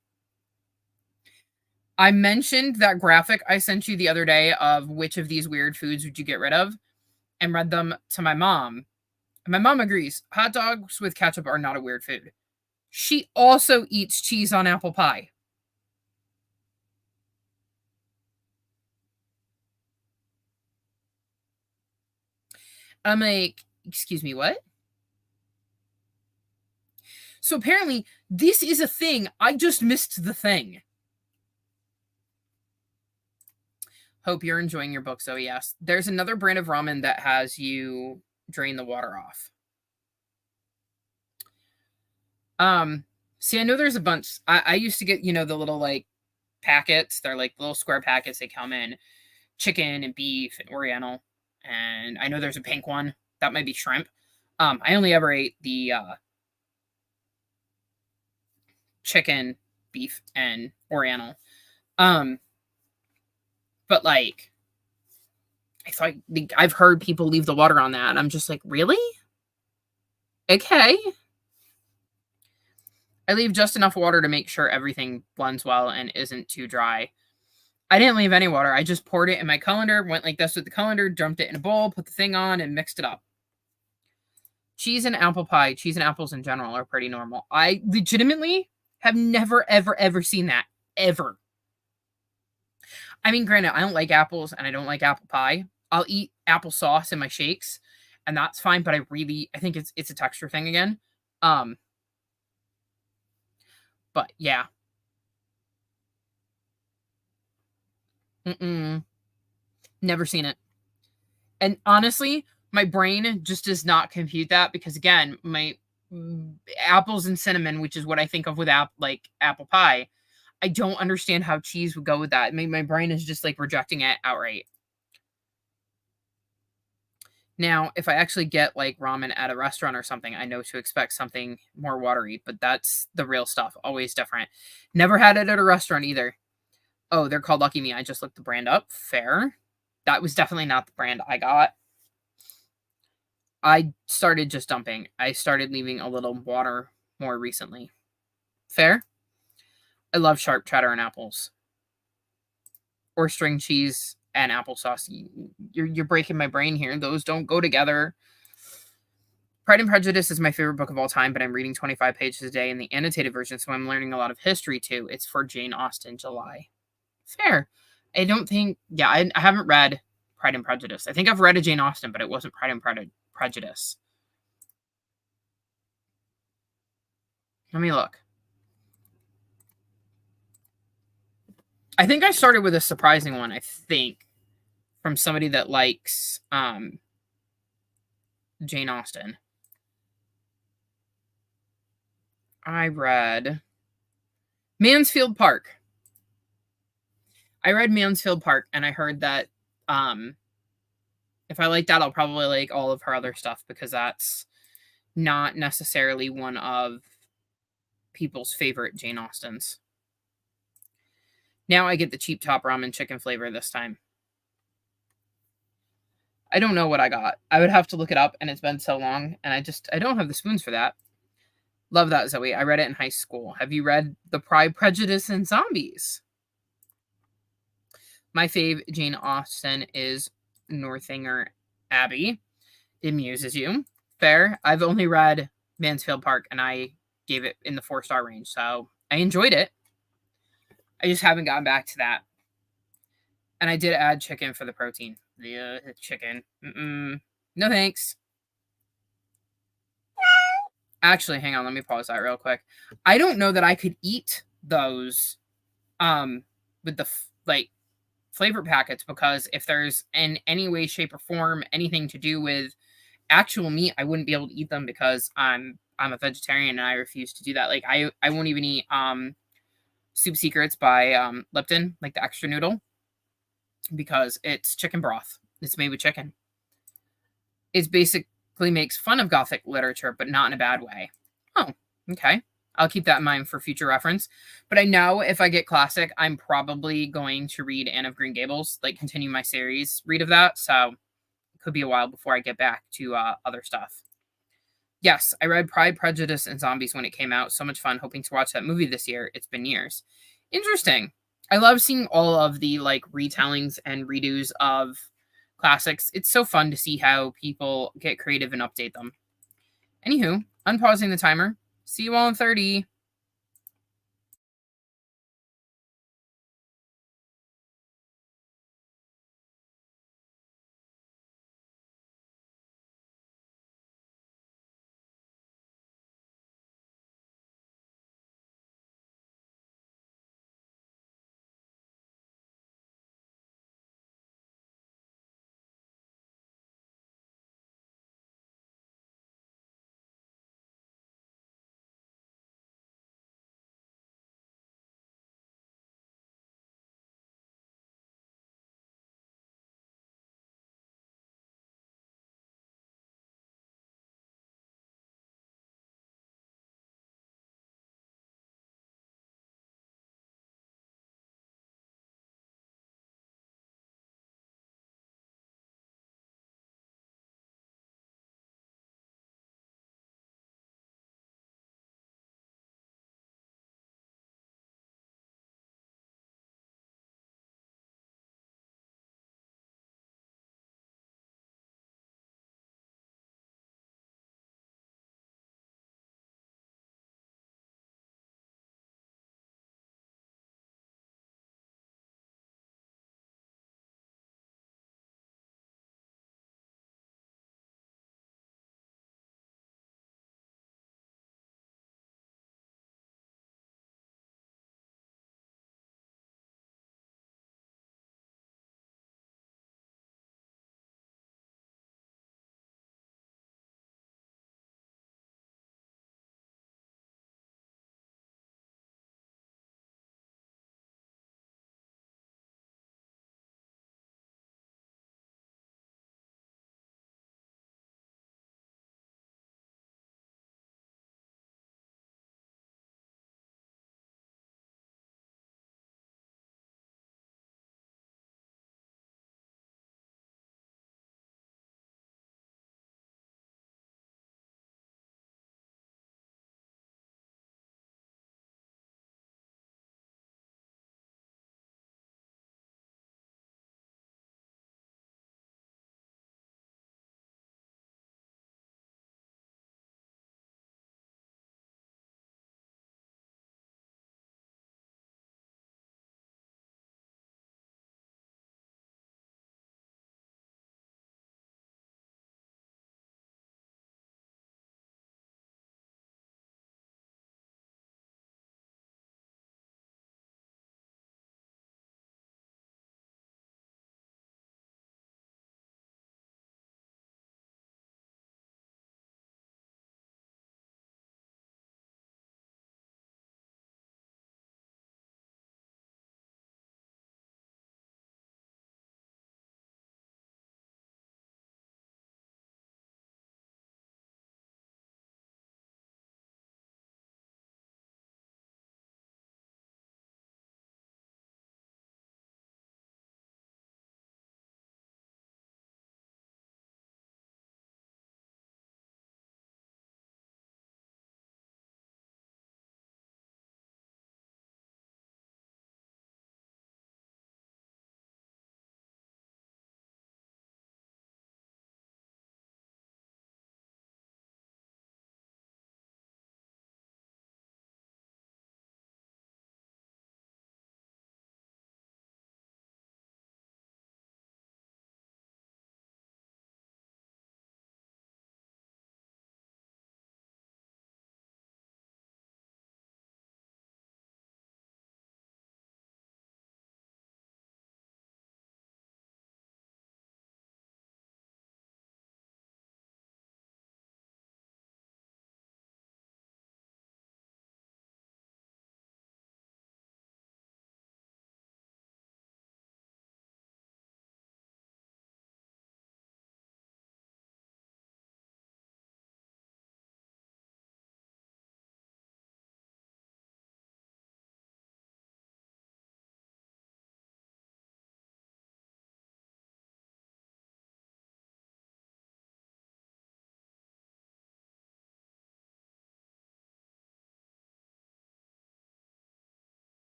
I mentioned that graphic I sent you the other day of which of these weird foods would you get rid of, and read them to my mom. And my mom agrees. Hot dogs with ketchup are not a weird food. She also eats cheese on apple pie. I'm like, excuse me, what? So apparently, this is a thing. I just missed the thing. Hope you're enjoying your book, Zoe. Yes. There's another brand of ramen that has you drain the water off. See, I know there's a bunch. I used to get, the little like packets. They're like little square packets. They come in chicken and beef and oriental. And I know there's a pink one. That might be shrimp. I only ever ate the chicken, beef, and oriental. But like, I've heard people leave the water on that, and I'm just like, really? Okay. I leave just enough water to make sure everything blends well and isn't too dry. I didn't leave any water. I just poured it in my colander, went like this with the colander, dumped it in a bowl, put the thing on, and mixed it up. Cheese and apple pie, cheese and apples in general are pretty normal. I legitimately have never, ever, ever seen that. Ever. I mean, granted, I don't like apples and I don't like apple pie. I'll eat applesauce in my shakes, and that's fine, but I think it's a texture thing again. But yeah. Never seen it. And honestly, my brain just does not compute that because again, my apples and cinnamon, which is what I think of with apple pie, I don't understand how cheese would go with that. My brain is just like rejecting it outright. Now, if I actually get like ramen at a restaurant or something, I know to expect something more watery, but that's the real stuff. Always different. Never had it at a restaurant either. Oh, they're called Lucky Me. I just looked the brand up. Fair. That was definitely not the brand I got. I started just dumping. I started leaving a little water more recently. Fair. I love sharp cheddar and apples. Or string cheese and applesauce. You're breaking my brain here. Those don't go together. Pride and Prejudice is my favorite book of all time, but I'm reading 25 pages a day in the annotated version, so I'm learning a lot of history too. It's for Jane Austen, July. Fair. I don't think, yeah, I haven't read Pride and Prejudice. I think I've read a Jane Austen, but it wasn't Pride and Prejudice. Let me look. I think I started with a surprising one, I think, from somebody that likes Jane Austen. I read Mansfield Park. I read Mansfield Park, and I heard that if I like that, I'll probably like all of her other stuff because that's not necessarily one of people's favorite Jane Austens. Now I get the cheap top ramen chicken flavor this time. I don't know what I got. I would have to look it up, and it's been so long, and I don't have the spoons for that. Love that, Zoe. I read it in high school. Have you read The Pride, Prejudice, and Zombies? My fave Jane Austen is Northanger Abbey. It amuses you. Fair. I've only read Mansfield Park, and I gave it in the 4-star range, so I enjoyed it. I just haven't gotten back to that. And I did add chicken for the protein. The chicken. No thanks. Actually, hang on. Let me pause that real quick. I don't know that I could eat those with the flavor packets because if there's in any way, shape, or form anything to do with actual meat, I wouldn't be able to eat them because I'm a vegetarian and I refuse to do that. Like I won't even eat Soup Secrets by Lipton, like the extra noodle, because it's chicken broth. It's made with chicken. It's basically makes fun of Gothic literature, but not in a bad way. Oh, okay. I'll keep that in mind for future reference. But I know if I get classic, I'm probably going to read Anne of Green Gables, like continue my series read of that. So it could be a while before I get back to other stuff. Yes, I read Pride, Prejudice, and Zombies when it came out. So much fun hoping to watch that movie this year. It's been years. Interesting. I love seeing all of the like retellings and redos of classics. It's so fun to see how people get creative and update them. Anywho, unpausing the timer. See you all in 30.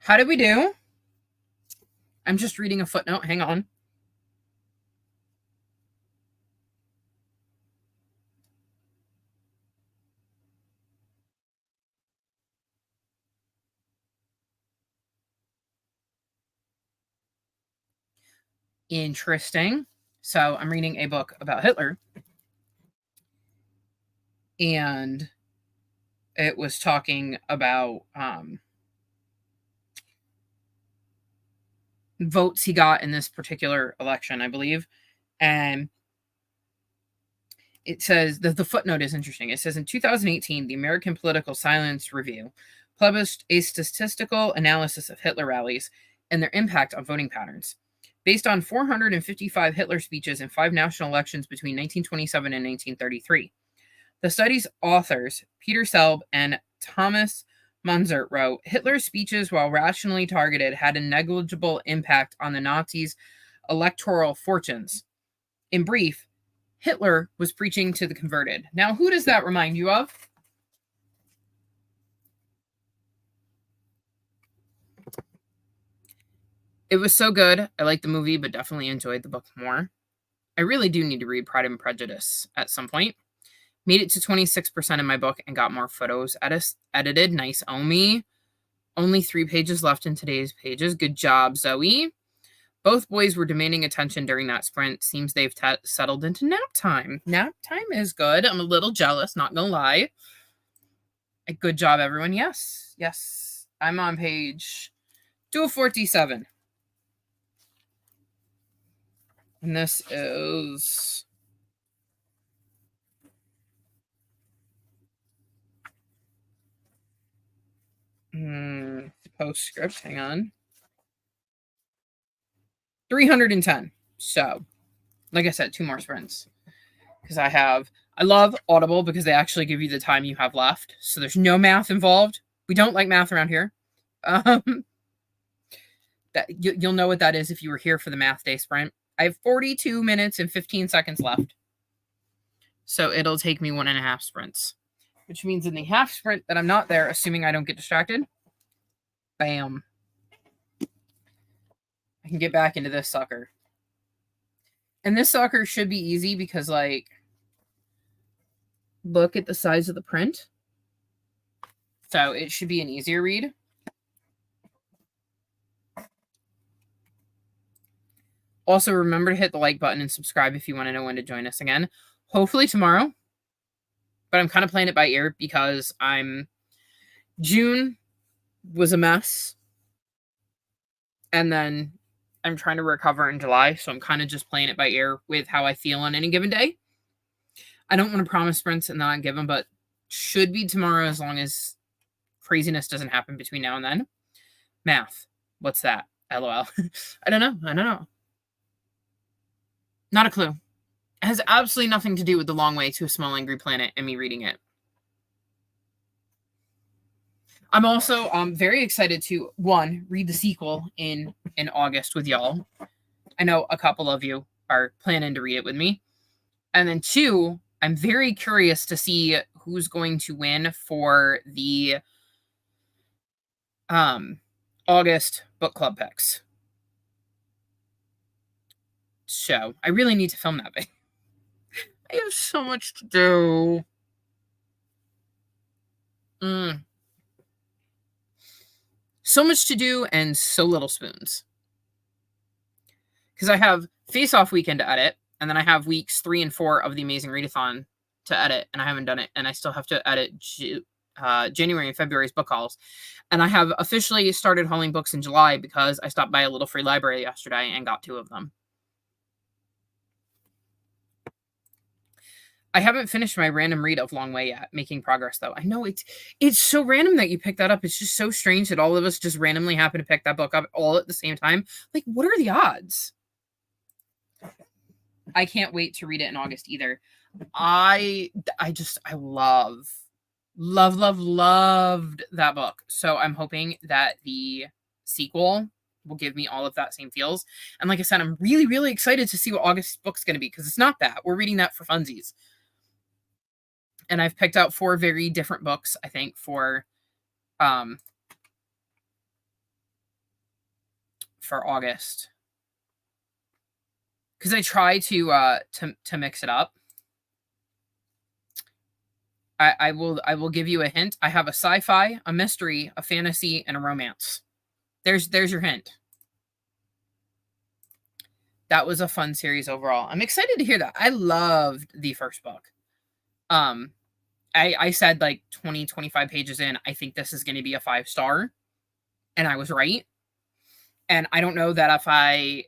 How did we do? I'm just reading a footnote. Hang on. Interesting. So I'm reading a book about Hitler, and it was talking about votes he got in this particular election, I believe. And it says that the footnote is interesting. It says in 2018, the American Political Science Review published a statistical analysis of Hitler rallies and their impact on voting patterns. Based on 455 Hitler speeches in 5 national elections between 1927 and 1933. The study's authors, Peter Selb and Thomas Munzert, wrote, Hitler's speeches, while rationally targeted, had a negligible impact on the Nazis' electoral fortunes. In brief, Hitler was preaching to the converted. Now, who does that remind you of? It was so good. I liked the movie, but definitely enjoyed the book more. I really do need to read Pride and Prejudice at some point. Made it to 26% in my book and got more photos edited. Nice, Omi. Only 3 pages left in today's pages. Good job, Zoe. Both boys were demanding attention during that sprint. Seems they've settled into nap time. Nap time is good. I'm a little jealous, not gonna lie. A good job, everyone. Yes, yes. I'm on page 247. And this is postscript. Hang on. 310. So, like I said, 2 more sprints. Because I love Audible because they actually give you the time you have left. So there's no math involved. We don't like math around here. You'll know what that is if you were here for the math day sprint. I have 42 minutes and 15 seconds left. So it'll take me 1.5 sprints. Which means in the half sprint that I'm not there, assuming I don't get distracted, bam. I can get back into this sucker. And this sucker should be easy because, like, look at the size of the print. So it should be an easier read. Also, remember to hit the like button and subscribe if you want to know when to join us again. Hopefully tomorrow. But I'm kind of playing it by ear because June was a mess. And then I'm trying to recover in July. So I'm kind of just playing it by ear with how I feel on any given day. I don't want to promise sprints and not give them, but should be tomorrow as long as craziness doesn't happen between now and then. Math. What's that? LOL. I don't know. Not a clue. It has absolutely nothing to do with The Long Way to a Small Angry Planet and me reading it. I'm also very excited to, 1, read the sequel in August with y'all. I know a couple of you are planning to read it with me. And then 2, I'm very curious to see who's going to win for the August book club picks. So I really need to film that thing. I have so much to do. So much to do and so little spoons. Because I have Face Off weekend to edit, and then I have weeks 3 and 4 of the Amazing Readathon to edit, and I haven't done it, and I still have to edit January and February's book hauls. And I have officially started hauling books in July because I stopped by a little free library yesterday and got 2 of them. I haven't finished my random read of Long Way yet, making progress though. I know it's so random that you pick that up. It's just so strange that all of us just randomly happen to pick that book up all at the same time. Like, what are the odds? I can't wait to read it in August either. I loved that book. So I'm hoping that the sequel will give me all of that same feels. And like I said, I'm really, really excited to see what August's book's going to be because it's not that. We're reading that for funsies. And I've picked out 4 very different books, I think, for for August. Because I try to mix it up. I will give you a hint. I have a sci-fi, a mystery, a fantasy, and a romance. There's your hint. That was a fun series overall. I'm excited to hear that. I loved the first book. I said like 20, 25 pages in, I think this is going to be a 5-star. And I was right. And I don't know that if I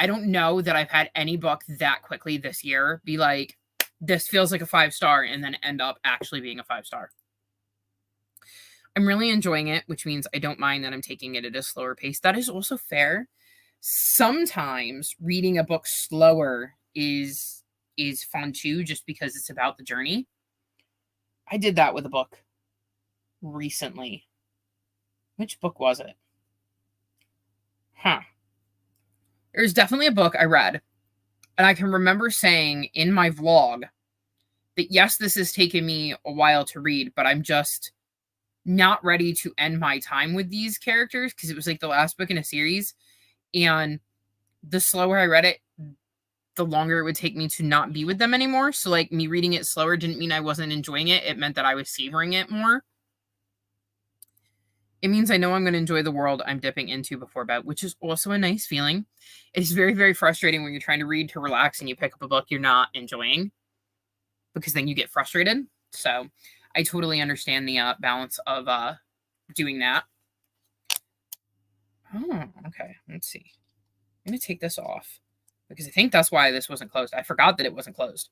don't know that I've had any book that quickly this year be like, this feels like a 5-star and then end up actually being a 5-star. I'm really enjoying it, which means I don't mind that I'm taking it at a slower pace. That is also fair. Sometimes reading a book slower is fun too, just because it's about the journey. I did that with a book recently. Which book was it? There's definitely a book I read, and I can remember saying in my vlog that yes, this has taken me a while to read, but I'm just not ready to end my time with these characters because it was like the last book in a series, and the slower I read it, the longer it would take me to not be with them anymore. So like me reading it slower didn't mean I wasn't enjoying it. It meant that I was savoring it more. It means I know I'm going to enjoy the world I'm dipping into before bed, which is also a nice feeling. It's very, very frustrating when you're trying to read to relax and you pick up a book you're not enjoying, because then you get frustrated. So I totally understand the balance of doing that. Oh, okay. Let's see. I'm going to take this off because I think that's why this wasn't closed. I forgot that it wasn't closed.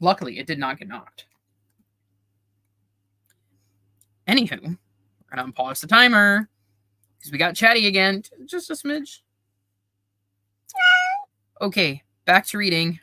Luckily, it did not get knocked. Anywho, we're going to unpause the timer because we got chatty again. Just a smidge. Okay, back to reading.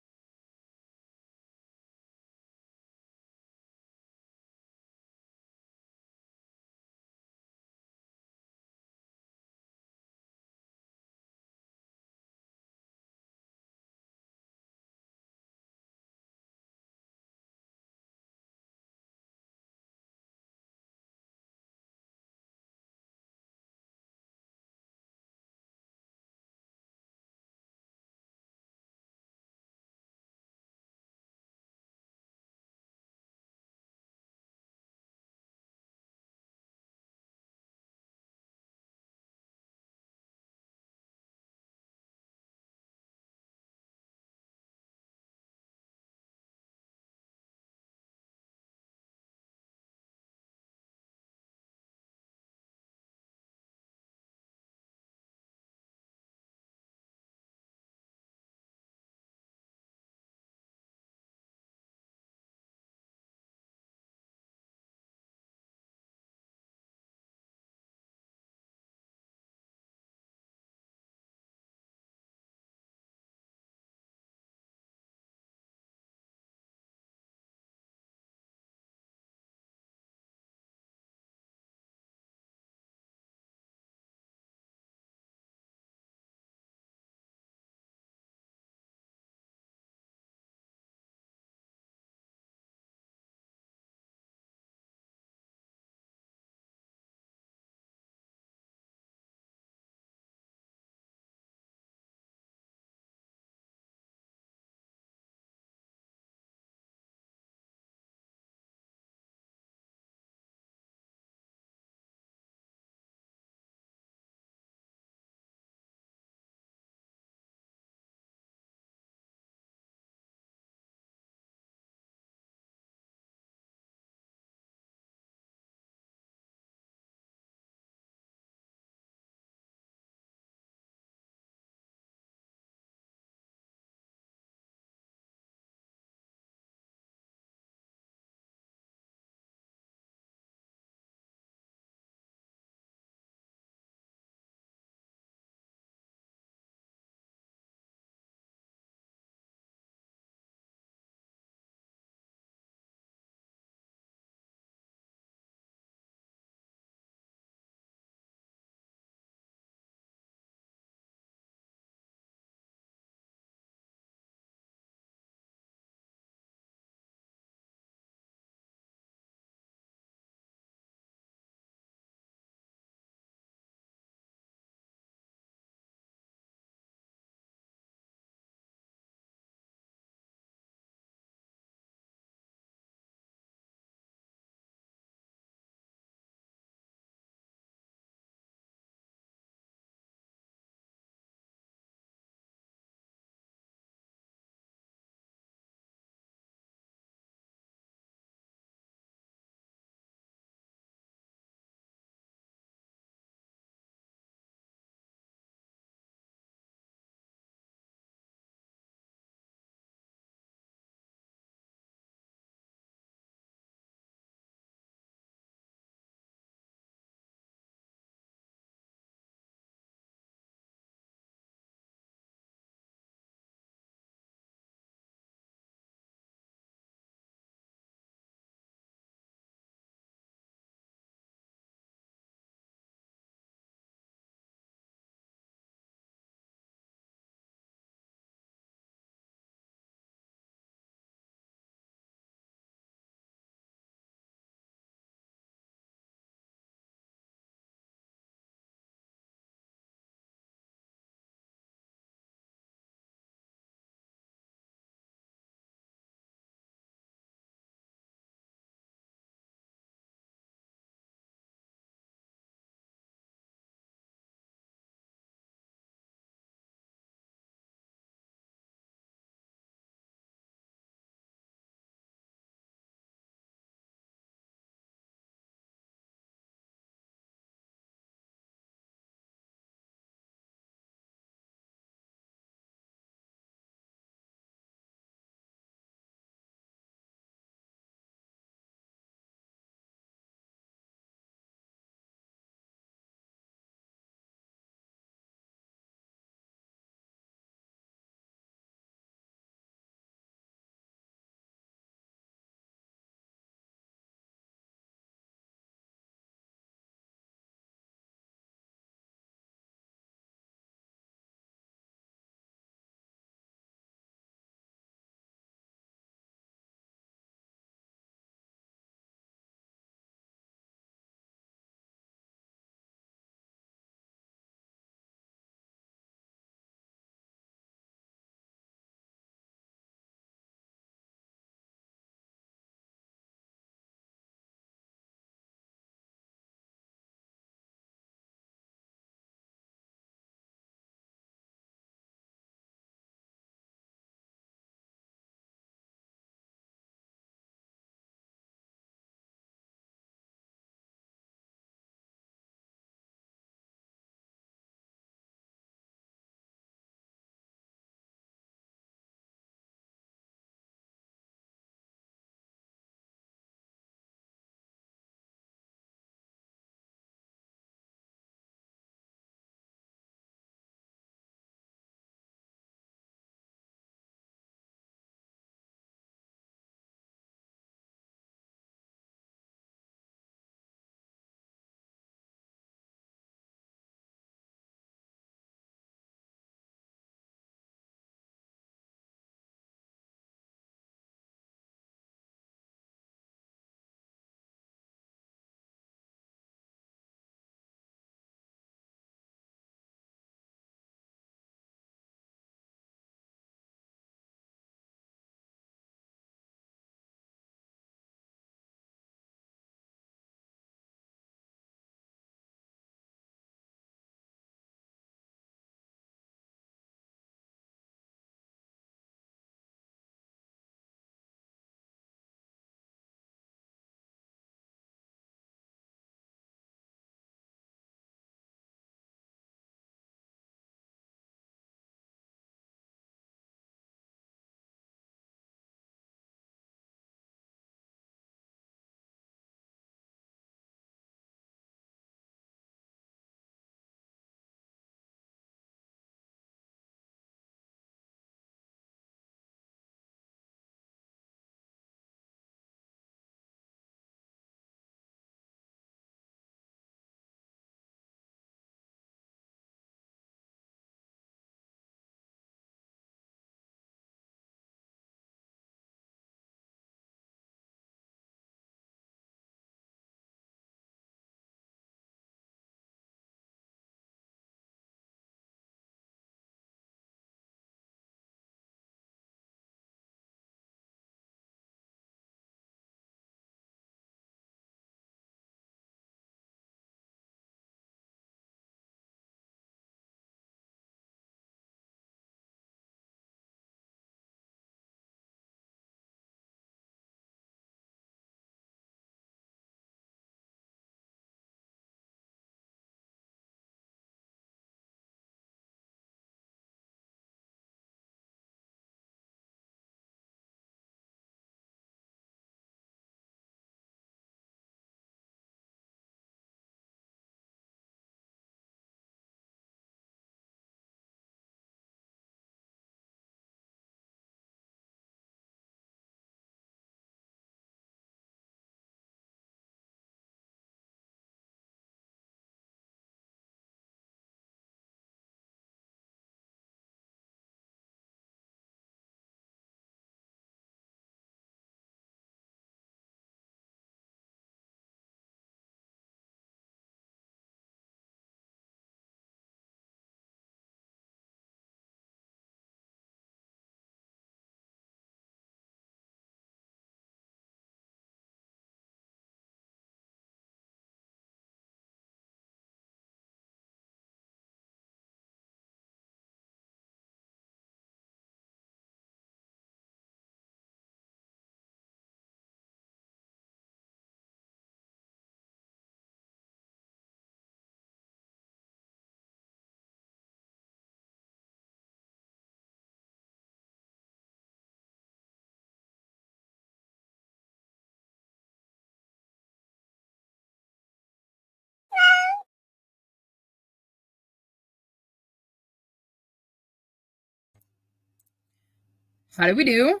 How do we do?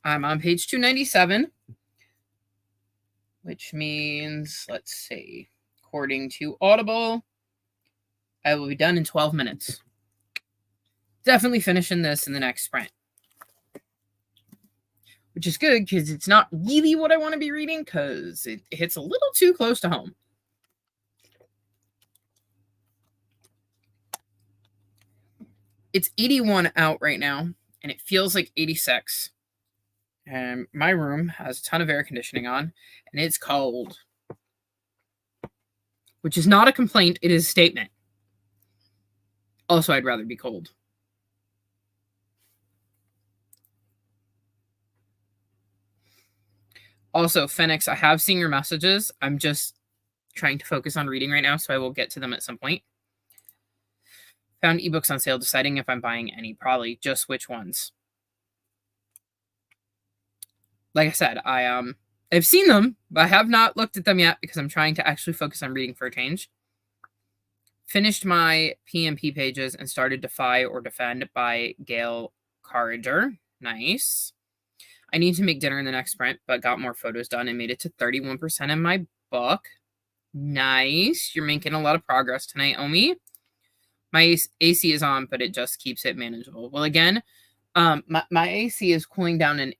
I'm on page 297, which means, let's see, according to Audible, I will be done in 12 minutes. Definitely finishing this in the next sprint. Which is good because it's not really what I want to be reading because it hits a little too close to home. It's 81 out right now, and it feels like 86. And my room has a ton of air conditioning on, and it's cold. Which is not a complaint, it is a statement. Also, I'd rather be cold. Also, Phoenix, I have seen your messages. I'm just trying to focus on reading right now, so I will get to them at some point. Found ebooks on sale, deciding if I'm buying any. Probably just which ones. Like I said, I've seen them, but I have not looked at them yet because I'm trying to actually focus on reading for a change. Finished my PMP pages and started Defy or Defend by Gail Carriger. Nice. I need to make dinner in the next sprint, but got more photos done and made it to 31% in my book. Nice. You're making a lot of progress tonight, Omi. My AC is on, but it just keeps it manageable. Well, again, my AC is cooling down an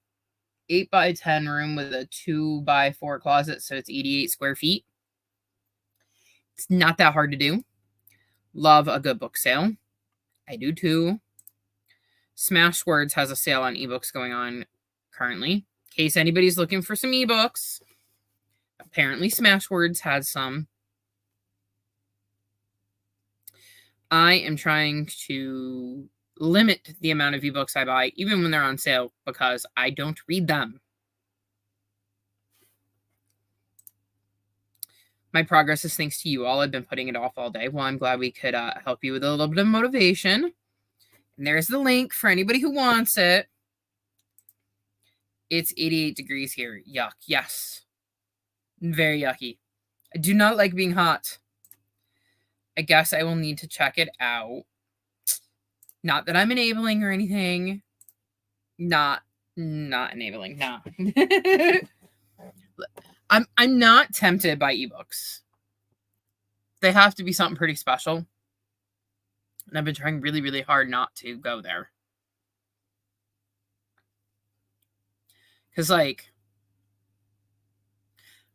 8x10 room with a 2x4 closet, so it's 88 square feet. It's not that hard to do. Love a good book sale. I do too. Smashwords has a sale on ebooks going on currently. In case anybody's looking for some ebooks. Apparently Smashwords has some. I am trying to limit the amount of ebooks I buy, even when they're on sale, because I don't read them. My progress is thanks to you all. I've been putting it off all day. Well, I'm glad we could help you with a little bit of motivation. And there's the link for anybody who wants it. It's 88 degrees here. Yuck. Yes. Very yucky. I do not like being hot. I guess I will need to check it out. Not that I'm enabling or anything. Not enabling. No. I'm not tempted by ebooks. They have to be something pretty special. And I've been trying really, really hard not to go there. Because, like,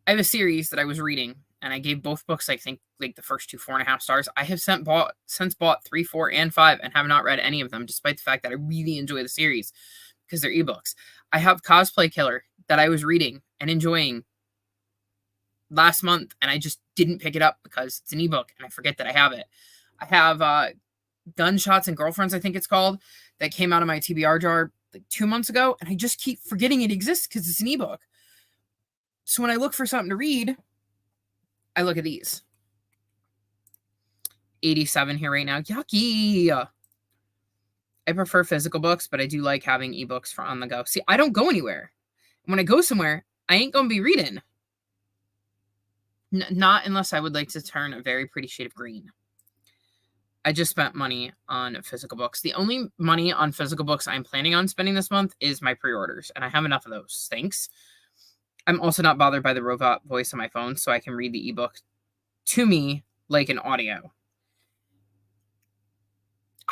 I have a series that I was reading, and I gave both books, I think, like the first two 4.5 stars. I have since bought 3, 4, and 5 and have not read any of them, despite the fact that I really enjoy the series because they're ebooks. I have Cosplay Killer that I was reading and enjoying last month, and I just didn't pick it up because it's an ebook, and I forget that I have it. I have Gunshots and Girlfriends, I think it's called, that came out of my TBR jar like 2 months ago, and I just keep forgetting it exists because it's an ebook. So when I look for something to read, I look at these. 87 here right now. Yucky. I prefer physical books, but I do like having ebooks for on the go. See, I don't go anywhere. When I go somewhere, I ain't going to be reading. Not unless I would like to turn a very pretty shade of green. I just spent money on physical books. The only money on physical books I'm planning on spending this month is my pre-orders, and I have enough of those. Thanks. I'm also not bothered by the robot voice on my phone, so I can read the ebook to me like an audio.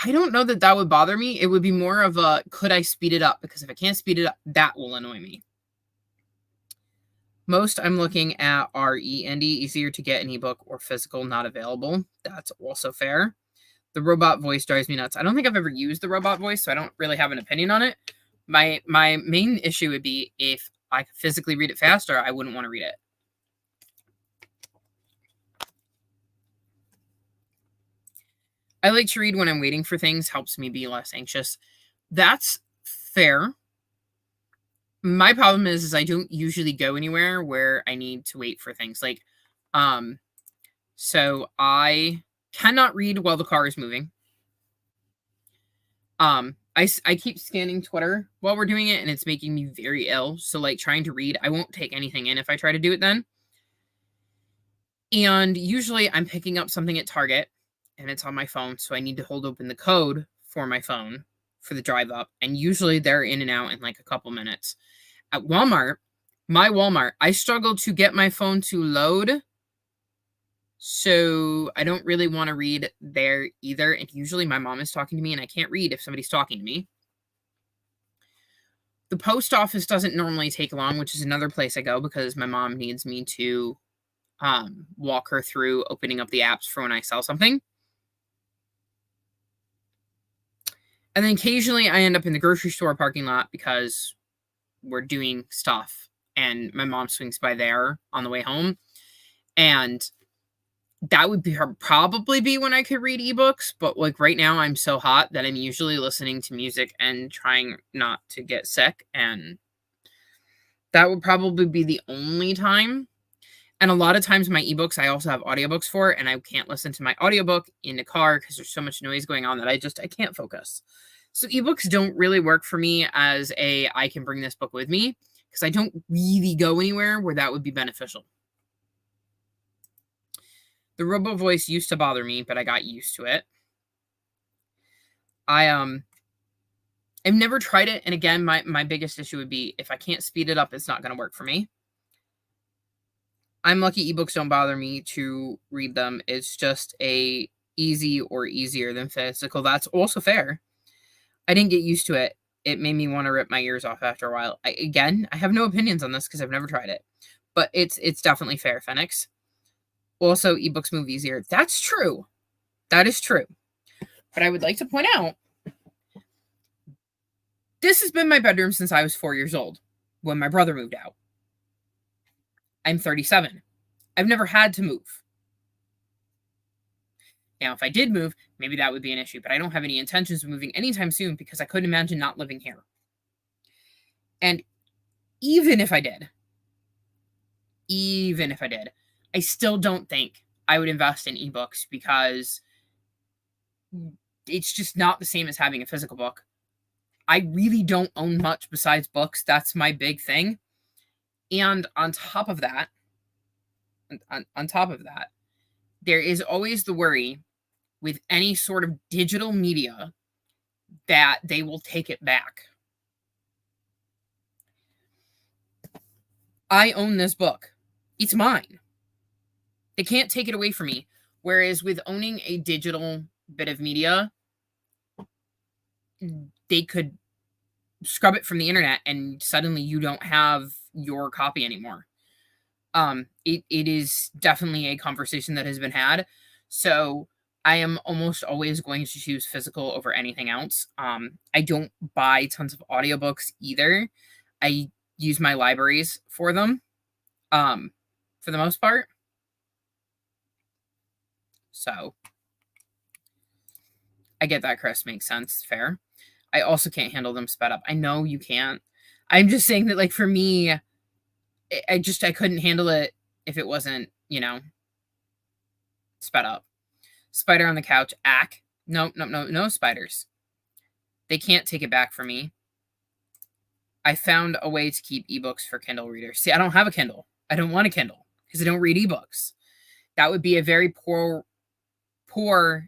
I don't know that that would bother me. It would be more of a, could I speed it up? Because if I can't speed it up, that will annoy me. Most I'm looking at are E&D, easier to get an ebook or physical, not available. That's also fair. The robot voice drives me nuts. I don't think I've ever used the robot voice, so I don't really have an opinion on it. My main issue would be if I could physically read it faster, I wouldn't want to read it. I like to read when I'm waiting for things, helps me be less anxious. That's fair. My problem is I don't usually go anywhere where I need to wait for things. Like, so I cannot read while the car is moving. I keep scanning Twitter while we're doing it, and it's making me very ill. So, like, trying to read, I won't take anything in if I try to do it then. And usually I'm picking up something at Target, and it's on my phone, so I need to hold open the code for my phone for the drive up, and usually they're in and out in like a couple minutes. At Walmart, my Walmart, I struggle to get my phone to load, so I don't really want to read there either. And usually my mom is talking to me, and I can't read if somebody's talking to me. The post office doesn't normally take long, which is another place I go because my mom needs me to walk her through opening up the apps for when I sell something. And then occasionally I end up in the grocery store parking lot because we're doing stuff, and my mom swings by there on the way home. And that would probably be when I could read ebooks, but like right now I'm so hot that I'm usually listening to music and trying not to get sick, and that would probably be the only time. And a lot of times my ebooks I also have audiobooks for, and I can't listen to my audiobook in the car because there's so much noise going on that I can't focus. So ebooks don't really work for me as I can bring this book with me, because I don't really go anywhere where that would be beneficial. The robo voice used to bother me, but I got used to it. I've never tried it, and again, my biggest issue would be if I can't speed it up, it's not going to work for me. I'm lucky ebooks don't bother me to read them. It's just a easy or easier than physical. That's also fair. I didn't get used to it. It made me want to rip my ears off after a while. I have no opinions on this because I've never tried it, but it's definitely fair, Phoenix. Also, ebooks move easier. That's true. That is true. But I would like to point out, this has been my bedroom since I was 4 years old when my brother moved out. I'm 37. I've never had to move. Now, if I did move, maybe that would be an issue, but I don't have any intentions of moving anytime soon because I couldn't imagine not living here. And even if I did, I still don't think I would invest in ebooks because it's just not the same as having a physical book. I really don't own much besides books. That's my big thing. And on top of that, there is always the worry with any sort of digital media that they will take it back. I own this book. It's mine. They can't take it away from me. Whereas with owning a digital bit of media, they could scrub it from the internet and suddenly you don't have your copy anymore. It is definitely a conversation that has been had. So I am almost always going to choose physical over anything else. I don't buy tons of audiobooks either. I use my libraries for them, for the most part. So I get that, Chris. Makes sense. Fair. I also can't handle them sped up. I know you can't. I'm just saying that, like, for me, I couldn't handle it if it wasn't, sped up. Spider on the couch. Ack. No spiders. They can't take it back from me. I found a way to keep ebooks for Kindle readers. See, I don't have a Kindle. I don't want a Kindle because I don't read ebooks. That would be a very poor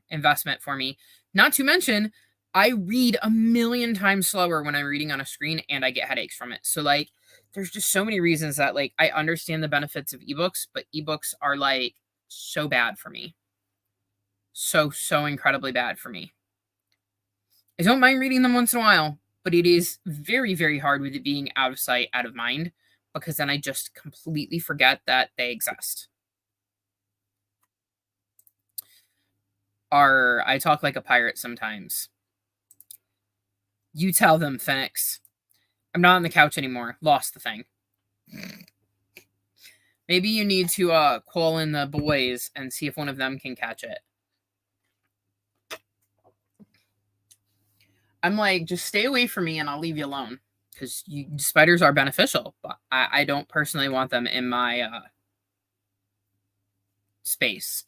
investment for me. Not to mention, I read a million times slower when I'm reading on a screen and I get headaches from it. So, like, there's just so many reasons that, like, I understand the benefits of ebooks, but ebooks are, like, so bad for me. So incredibly bad for me. I don't mind reading them once in a while, but it is very, very hard with it being out of sight, out of mind, because then I just completely forget that they exist. I talk like a pirate sometimes. You tell them, Phoenix. I'm not on the couch anymore. Lost the thing. Maybe you need to call in the boys and see if one of them can catch it. I'm like, just stay away from me and I'll leave you alone. Because spiders are beneficial, but I don't personally want them in my space.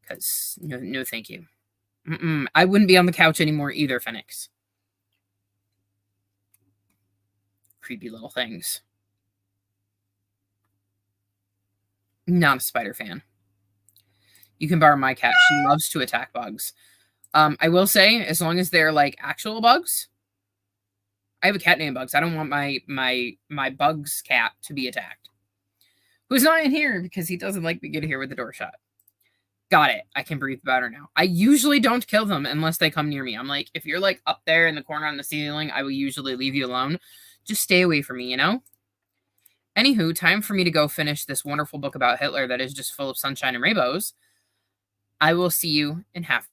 Because, no thank you. I wouldn't be on the couch anymore either, Phoenix. Creepy little things. Not a spider fan. You can borrow my cat. She loves to attack bugs. I will say, as long as they're like actual bugs, I have a cat named Bugs. I don't want my Bugs cat to be attacked. Who's not in here because he doesn't like me getting here with the door shut. Got it. I can breathe better now. I usually don't kill them unless they come near me. I'm like, if you're like up there in the corner on the ceiling, I will usually leave you alone. Just stay away from me, you know? Anywho, time for me to go finish this wonderful book about Hitler that is just full of sunshine and rainbows. I will see you in half.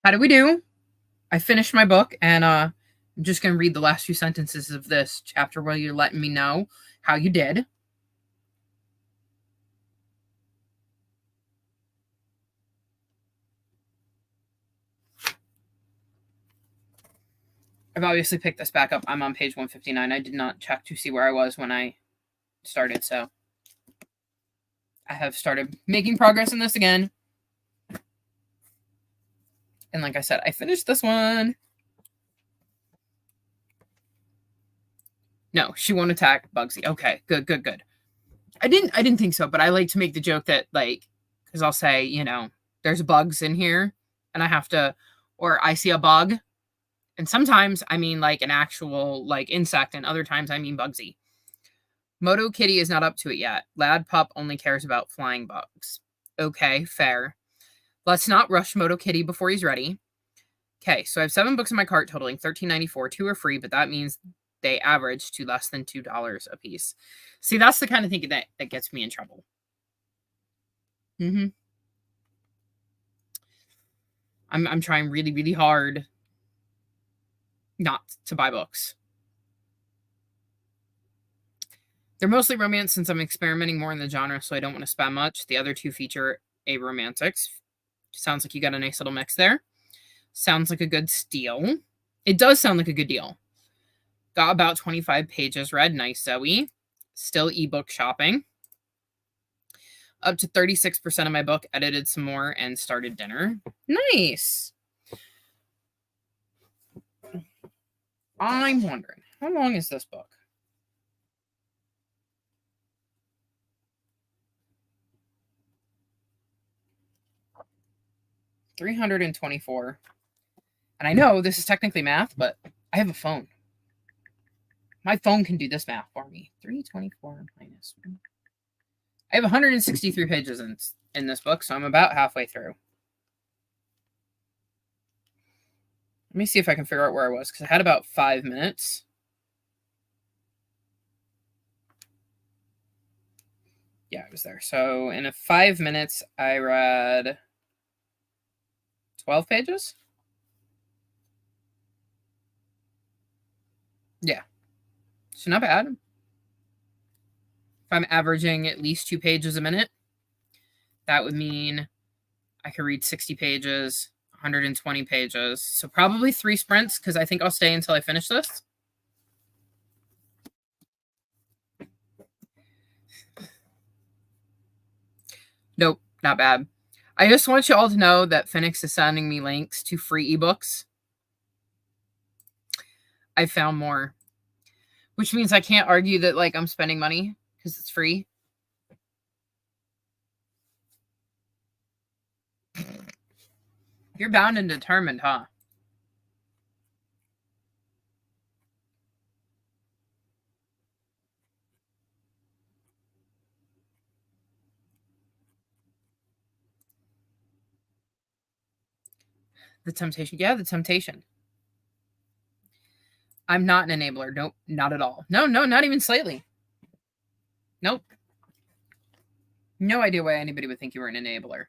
How do we do? I finished my book, and I'm just going to read the last few sentences of this chapter while you're letting me know how you did. I've obviously picked this back up. I'm on page 159. I did not check to see where I was when I started, so I have started making progress in this again. And like I said, I finished this one. No, she won't attack Bugsy. Okay, good. I didn't think so, but I like to make the joke that, like, because I'll say, you know, there's bugs in here, and I have to, or I see a bug, and sometimes I mean like an actual like insect, and other times I mean Bugsy. Moto Kitty is not up to it yet. Lad Pup only cares about flying bugs. Okay, fair. Let's not rush Moto Kitty before he's ready. Okay, so I have 7 books in my cart totaling $13.94. 2 are free, but that means they average to less than $2 a piece. See, that's the kind of thing that gets me in trouble. I'm trying really, really hard not to buy books. They're mostly romance since I'm experimenting more in the genre, so I don't want to spend much. The other 2 feature a romantics. Sounds like you got a nice little mix there. Sounds like a good steal. It does sound like a good deal. Got about 25 pages read. Nice, Zoe. Still ebook shopping. Up to 36% of my book. Edited some more and started dinner. Nice. I'm wondering, how long is this book? $324. And I know this is technically math, but I have a phone. My phone can do this math for me. 324 minus 1. I have 163 pages in this book, so I'm about halfway through. Let me see if I can figure out where I was, because I had about 5 minutes. Yeah, I was there. So in 5 minutes, I read 12 pages. Yeah. So not bad. If I'm averaging at least 2 pages a minute, that would mean I could read 60 pages, 120 pages. So probably 3 sprints, because I think I'll stay until I finish this. Nope, not bad. I just want you all to know that Phoenix is sending me links to free ebooks. I found more, which means I can't argue that like I'm spending money because it's free. You're bound and determined, huh? The temptation. Yeah, the temptation. I'm not an enabler. Nope, not at all. No, not even slightly. Nope. No idea why anybody would think you were an enabler.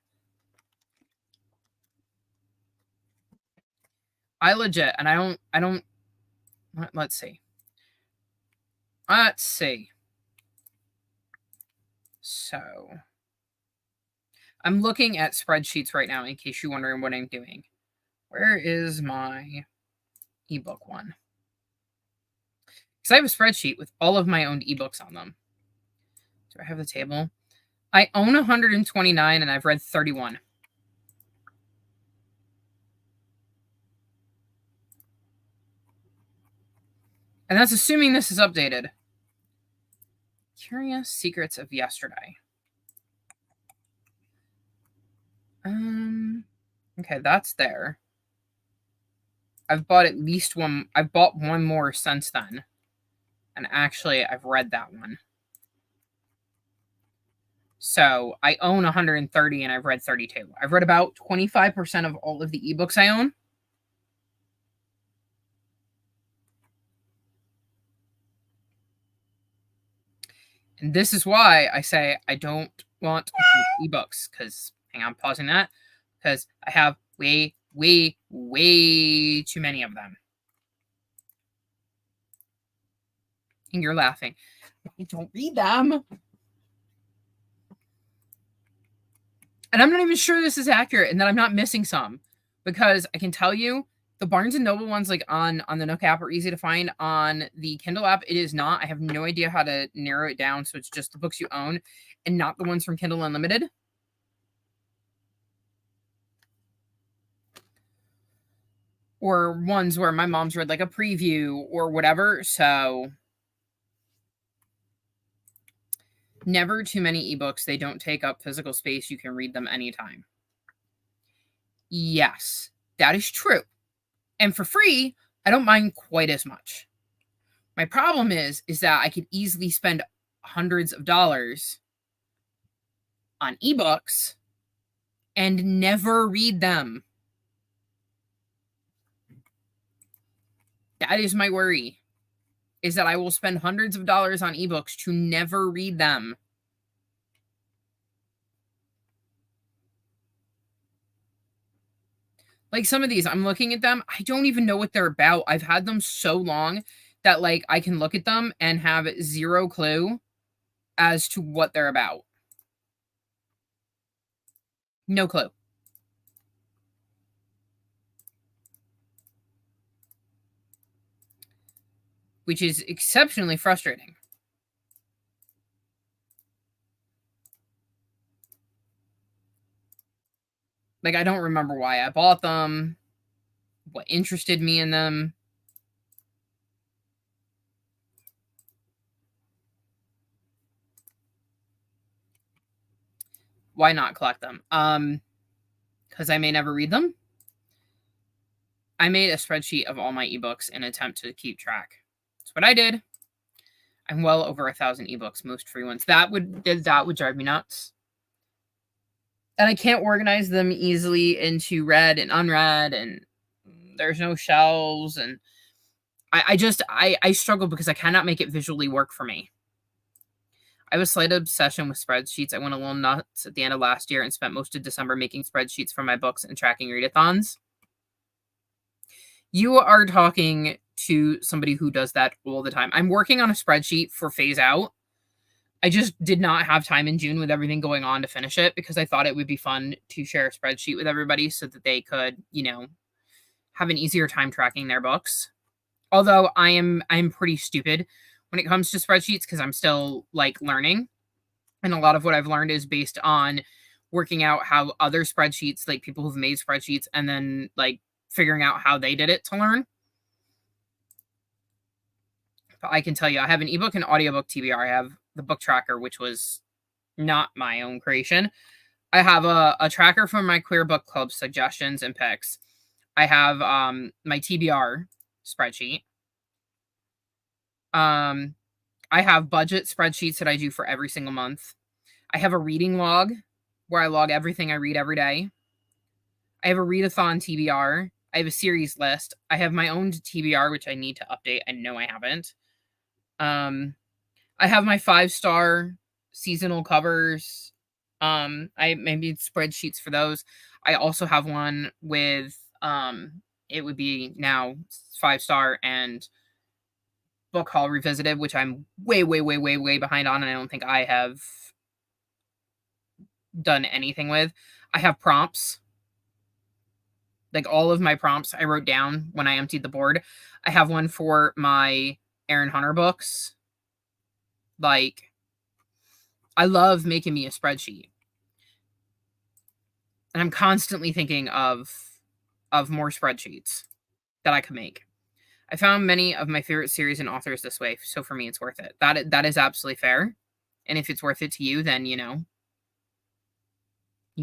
I legit, and I don't, let's see. So, I'm looking at spreadsheets right now in case you're wondering what I'm doing. Where is my ebook one? Because I have a spreadsheet with all of my own ebooks on them. Do I have the table? I own 129 and I've read 31. And that's assuming this is updated. Curious Secrets of Yesterday. Okay, that's there. I've bought at least one. I've bought one more since then. And actually, I've read that one. So I own 130 and I've read 32. I've read about 25% of all of the ebooks I own. And this is why I say I don't want ebooks, because, hang on, pausing that, because I have way, way, way too many of them. And you're laughing. I don't read them. And I'm not even sure this is accurate and that I'm not missing some, because I can tell you the Barnes & Noble ones, like on the Nook app, are easy to find. On the Kindle app, it is not. I have no idea how to narrow it down, so it's just the books you own and not the ones from Kindle Unlimited. Or ones where my mom's read like a preview or whatever. So never too many ebooks. They don't take up physical space. You can read them anytime. Yes, that is true. And for free, I don't mind quite as much. My problem is that I could easily spend hundreds of dollars on ebooks and never read them. That is my worry, is that I will spend hundreds of dollars on ebooks to never read them. Like some of these, I'm looking at them. I don't even know what they're about. I've had them so long that like I can look at them and have zero clue as to what they're about. No clue. Which is exceptionally frustrating. Like, I don't remember why I bought them, what interested me in them. Why not collect them? Because I may never read them. I made a spreadsheet of all my ebooks in an attempt to keep track. That's what I did. I'm well over 1,000 ebooks, most free ones. That would drive me nuts. And I can't organize them easily into read and unread, and there's no shelves, and I struggle because I cannot make it visually work for me. I have a slight obsession with spreadsheets. I went a little nuts at the end of last year and spent most of December making spreadsheets for my books and tracking readathons. You are talking to somebody who does that all the time. I'm working on a spreadsheet for Phase Out. I just did not have time in June with everything going on to finish it, because I thought it would be fun to share a spreadsheet with everybody so that they could, have an easier time tracking their books. Although I'm pretty stupid when it comes to spreadsheets, because I'm still like learning. And a lot of what I've learned is based on working out how other spreadsheets, like people who've made spreadsheets, and then like figuring out how they did it to learn. But I can tell you, I have an ebook and audiobook TBR. I have the book tracker, which was not my own creation. I have a tracker for my queer book club suggestions and picks. I have my TBR spreadsheet. I have budget spreadsheets that I do for every single month. I have a reading log where I log everything I read every day. I have a readathon TBR. I have a series list. I have my own TBR, which I need to update. I know I haven't. I have my 5-star seasonal covers. I made spreadsheets for those. I also have one with it would be now 5-star and book haul revisited, which I'm way behind on, and I don't think I have done anything with. I have prompts. Like all of my prompts I wrote down when I emptied the board. I have one for my Aaron Hunter books. Like, I love making me a spreadsheet. And I'm constantly thinking of more spreadsheets that I could make. I found many of my favorite series and authors this way, so for me, it's worth it. That is absolutely fair. And if it's worth it to you, then, you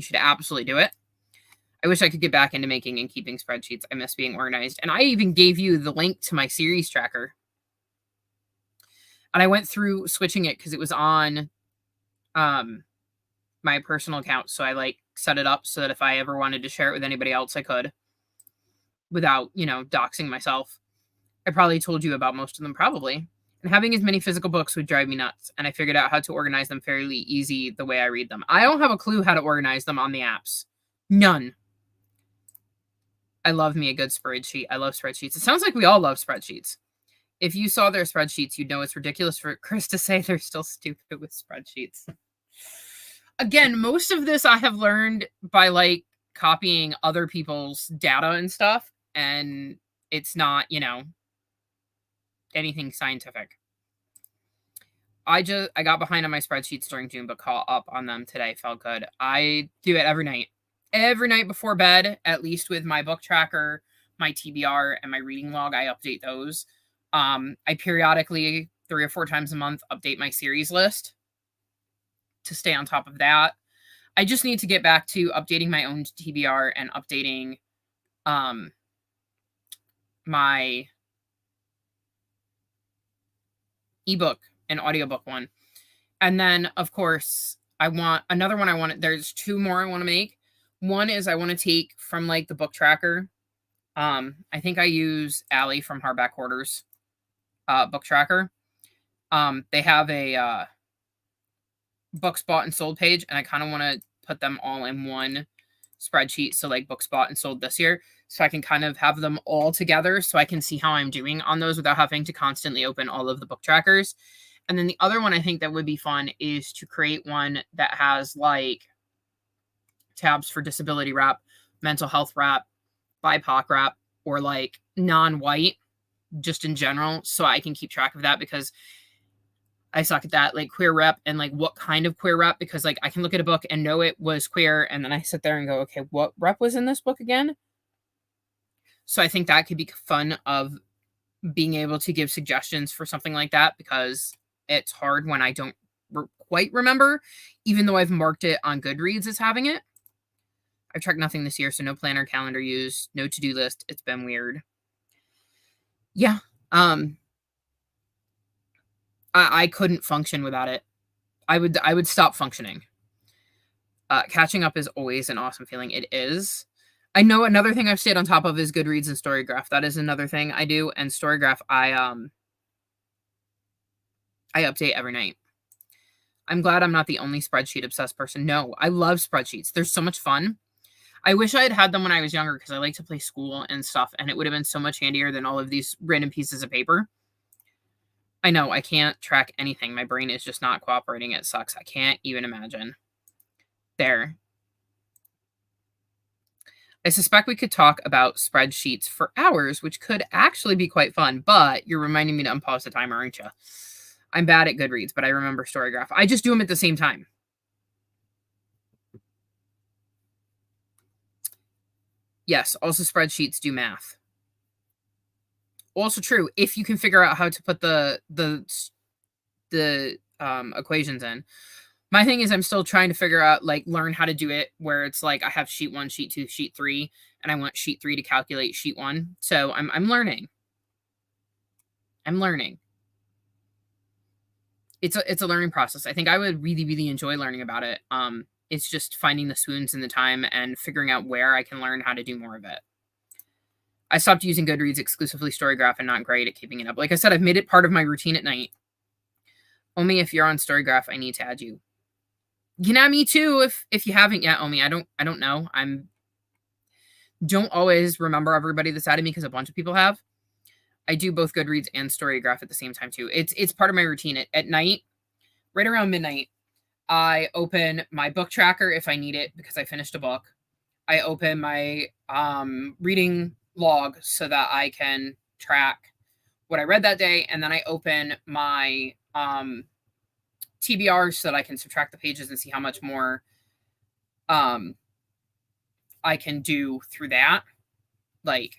should absolutely do it. I wish I could get back into making and keeping spreadsheets. I miss being organized. And I even gave you the link to my series tracker. And I went through switching it because it was on my personal account. So I set it up so that if I ever wanted to share it with anybody else, I could without, doxing myself. I probably told you about most of them, probably. And having as many physical books would drive me nuts. And I figured out how to organize them fairly easy the way I read them. I don't have a clue how to organize them on the apps. None. I love me a good spreadsheet. I love spreadsheets. It sounds like we all love spreadsheets. If you saw their spreadsheets, you'd know it's ridiculous for Chris to say they're still stupid with spreadsheets. Again, most of this I have learned by like copying other people's data and stuff, and it's not, anything scientific. I got behind on my spreadsheets during June, but caught up on them today. Felt good. I do it every night. Every night before bed, at least with my book tracker, my TBR, and my reading log, I update those. I periodically, 3 or 4 times a month, update my series list to stay on top of that. I just need to get back to updating my own TBR and updating my ebook and audiobook one. And then, of course, I want another one. There's 2 more I want to make. One is I want to take from like the book tracker. I think I use Allie from Hardback Hoarders book tracker. They have a books bought and sold page, and I kind of want to put them all in one spreadsheet. So like books bought and sold this year, so I can kind of have them all together so I can see how I'm doing on those without having to constantly open all of the book trackers. And then the other one I think that would be fun is to create one that has like tabs for disability wrap, mental health wrap, BIPOC wrap, or like non-white just in general, so I can keep track of that, because I suck at that, like queer rep and like what kind of queer rep, because like I can look at a book and know it was queer, and then I sit there and go, okay, what rep was in this book again? So I think that could be fun, of being able to give suggestions for something like that, because it's hard when I don't quite remember, even though I've marked it on Goodreads as having it. I've tracked nothing this year, so no planner, calendar used, no to-do list. It's been weird. Yeah. I couldn't function without it. I would stop functioning. Catching up is always an awesome feeling. It is. I know another thing I've stayed on top of is Goodreads and Storygraph. That is another thing I do. And Storygraph, I update every night. I'm glad I'm not the only spreadsheet obsessed person. No, I love spreadsheets. They're so much fun. I wish I had had them when I was younger, because I like to play school and stuff, and it would have been so much handier than all of these random pieces of paper. I know, I can't track anything. My brain is just not cooperating. It sucks. I can't even imagine. There. I suspect we could talk about spreadsheets for hours, which could actually be quite fun, but you're reminding me to unpause the timer, aren't you? I'm bad at Goodreads, but I remember Storygraph. I just do them at the same time. Yes, also spreadsheets do math. Also true, if you can figure out how to put the equations in. My thing is I'm still trying to figure out, like, learn how to do it where it's like I have sheet 1, sheet 2, sheet 3, and I want sheet 3 to calculate sheet 1. So I'm learning. I'm learning. It's a learning process. I think I would really, really enjoy learning about it. It's just finding the swoons in the time and figuring out where I can learn how to do more of it. I stopped using Goodreads, exclusively Storygraph, and not great at keeping it up. Like I said, I've made it part of my routine at night. Omi, if you're on Storygraph, I need to add you. You can add me too if you haven't yet, Omi. I don't know. Don't always remember everybody that's added me, because a bunch of people have. I do both Goodreads and Storygraph at the same time too. It's part of my routine. At night, right around midnight, I open my book tracker if I need it because I finished a book. I open my reading log so that I can track what I read that day, and then I open my TBR so that I can subtract the pages and see how much more I can do through that, like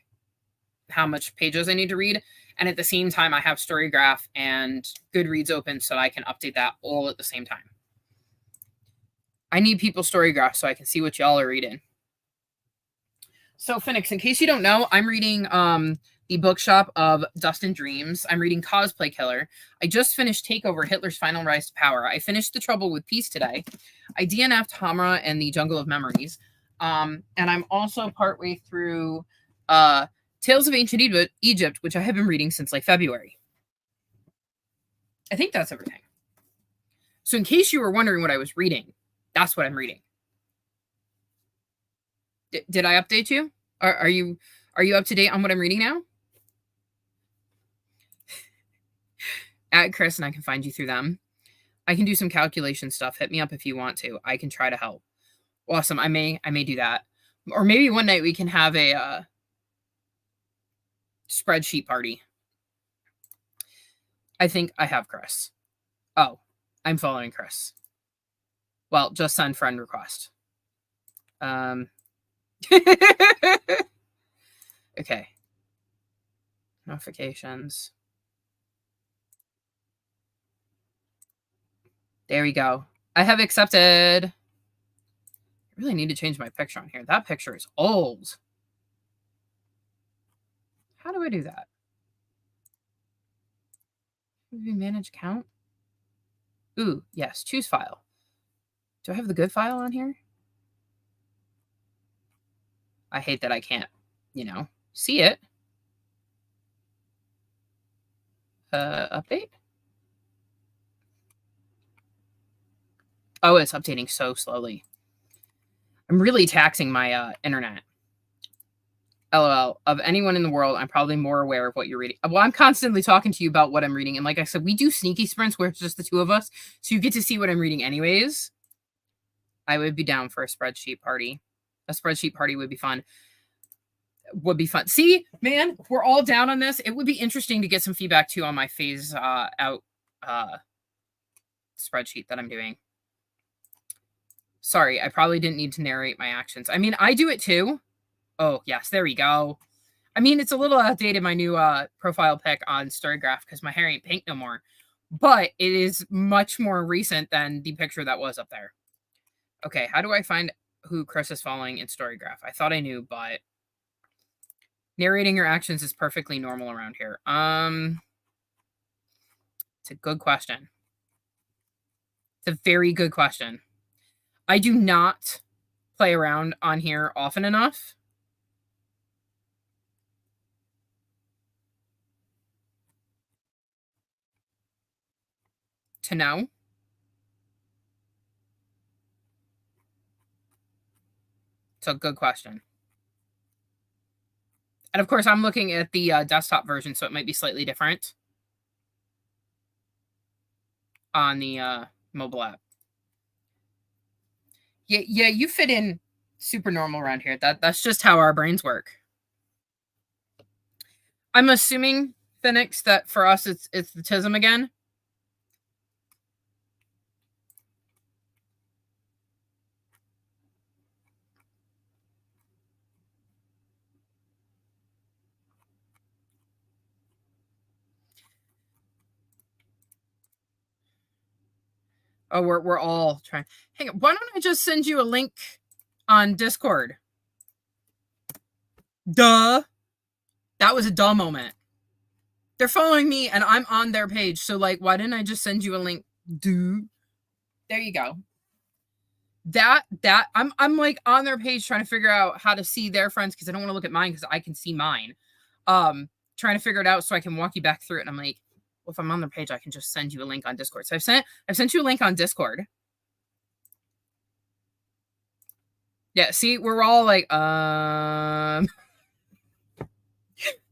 how much pages I need to read. And at the same time, I have Storygraph and Goodreads open so I can update that all at the same time. I need people's Storygraph so I can see what y'all are reading. So, Phoenix, in case you don't know, I'm reading The Bookshop of Dust and Dreams. I'm reading Cosplay Killer. I just finished Takeover, Hitler's Final Rise to Power. I finished The Trouble with Peace today. I DNF'd Hamra and the Jungle of Memories. And I'm also partway through Tales of Ancient Egypt, which I have been reading since like February. I think that's everything. So in case you were wondering what I was reading, that's what I'm reading. Did I update you? Are you Are you up to date on what I'm reading now? At Chris and I can find you through them. I can do some calculation stuff. Hit me up if you want to. I can try to help. Awesome. I may do that. Or maybe one night we can have a spreadsheet party. I think I have Chris. Oh, I'm following Chris. Well, just send friend request. Okay. Notifications. There we go. I have accepted. I really need to change my picture on here. That picture is old. How do I do that? Manage account? Ooh, yes. Choose file. Do I have the good file on here? I hate that I can't, see it. Update? Oh, it's updating so slowly. I'm really taxing my internet. LOL. Of anyone in the world, I'm probably more aware of what you're reading. Well, I'm constantly talking to you about what I'm reading. And like I said, we do sneaky sprints where it's just the two of us. So you get to see what I'm reading anyways. I would be down for a spreadsheet party. A spreadsheet party would be fun. See, man, we're all down on this. It would be interesting to get some feedback too on my phase out spreadsheet that I'm doing. Sorry, I probably didn't need to narrate my actions. I mean, I do it too. Oh, yes, there we go. I mean, it's a little outdated, my new profile pic on Storygraph because my hair ain't pink no more. But it is much more recent than the picture that was up there. Okay, how do I find who Chris is following in Storygraph? I thought I knew, but narrating your actions is perfectly normal around here. It's a good question. It's a very good question. I do not play around on here often enough to know. It's a good question. And of course, I'm looking at the desktop version, so it might be slightly different on the mobile app. Yeah, you fit in super normal around here. That's just how our brains work. I'm assuming, Phoenix, that for us it's the TISM again. Oh, we're all trying. Hang on, why don't I just send you a link on Discord? Duh. That was a duh moment. They're following me and I'm on their page. So like, why didn't I just send you a link? Dude. There you go. I'm like on their page trying to figure out how to see their friends because I don't want to look at mine because I can see mine. Trying to figure it out so I can walk you back through it. And I'm like, well, if I'm on their page, I can just send you a link on Discord. So I've sent you a link on Discord. Yeah, see, we're all like,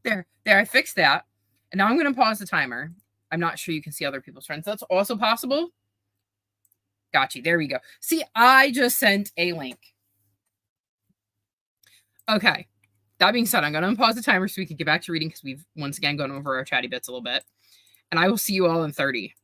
there, I fixed that. And now I'm going to pause the timer. I'm not sure you can see other people's friends. That's also possible. Got you. There we go. See, I just sent a link. Okay. That being said, I'm going to unpause the timer so we can get back to reading because we've once again gone over our chatty bits a little bit. And I will see you all in 30.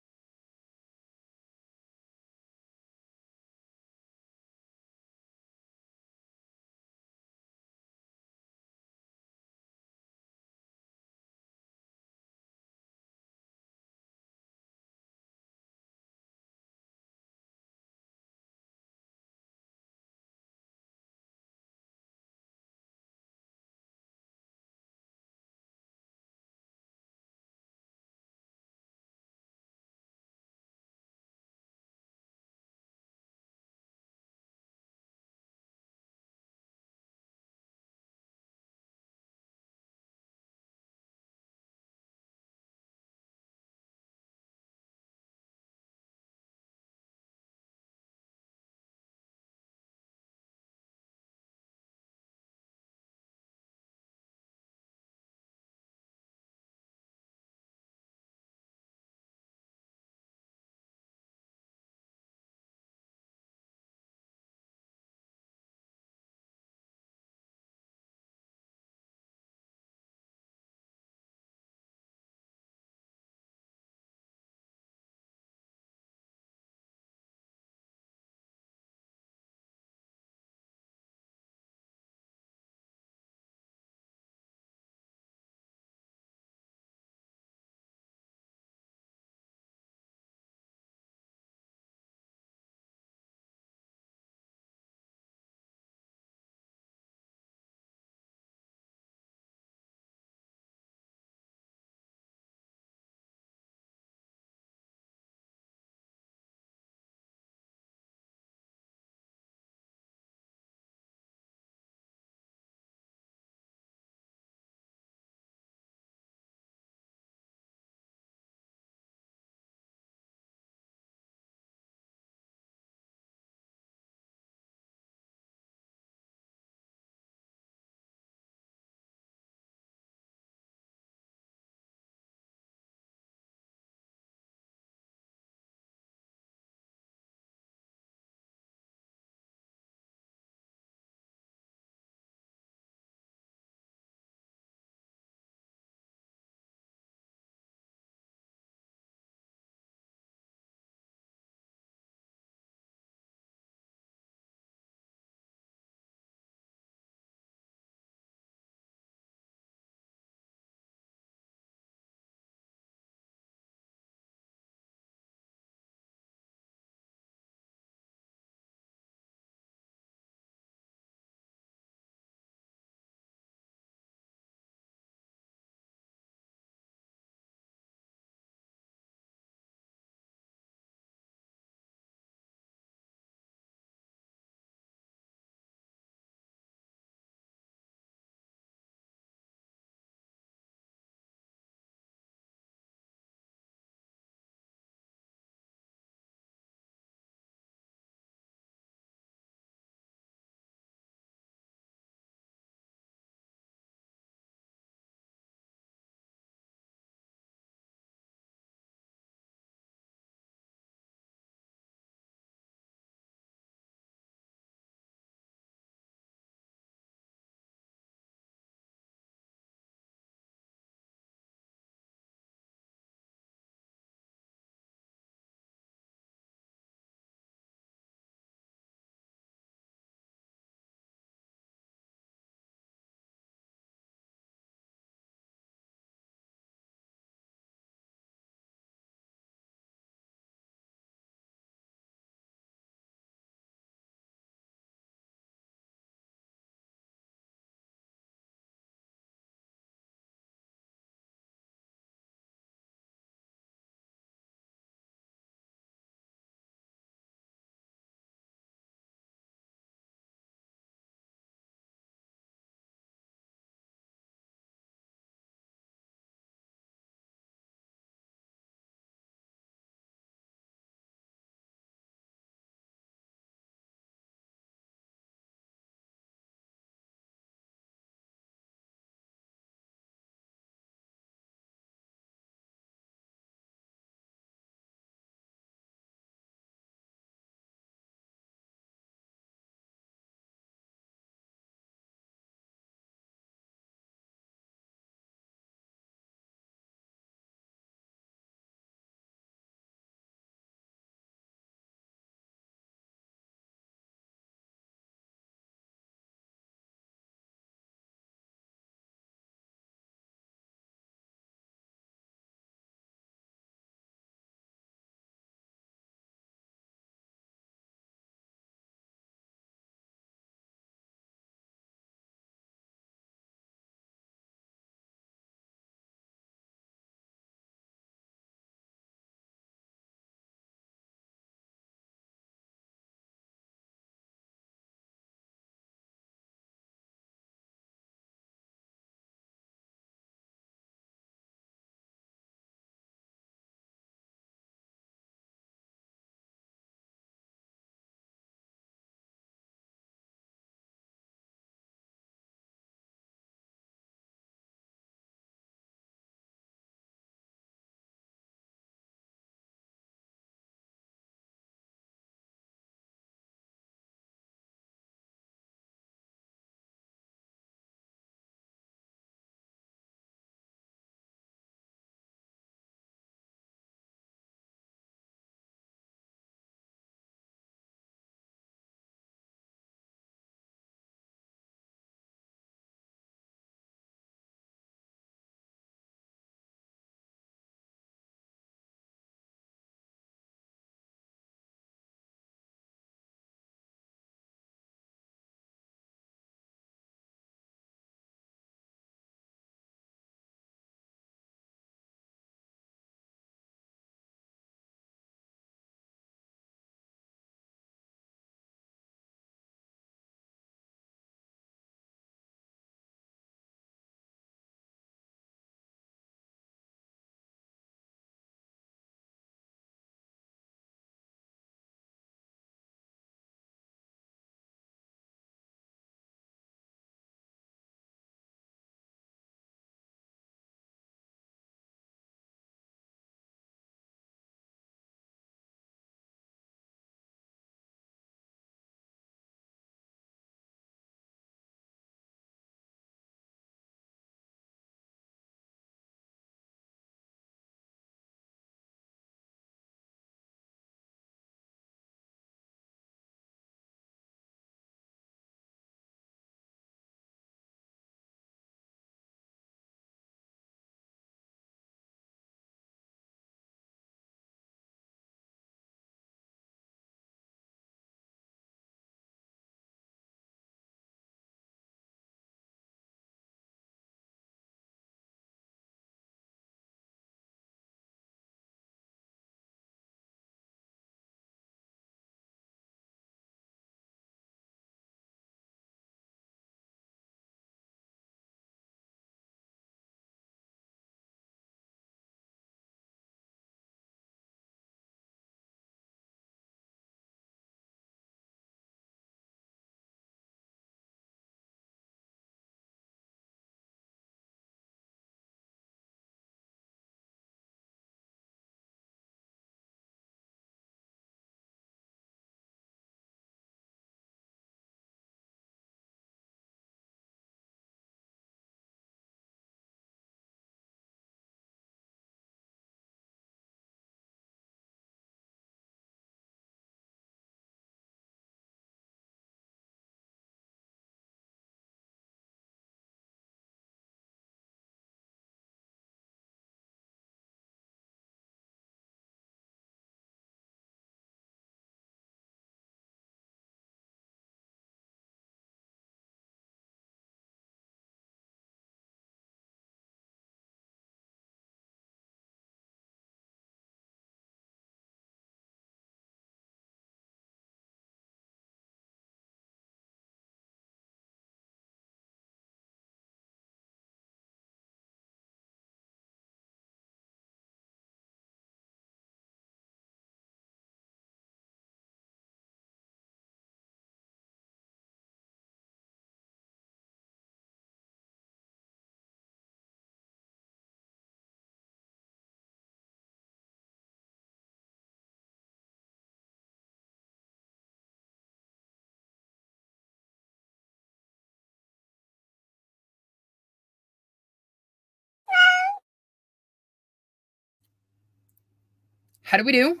How do we do?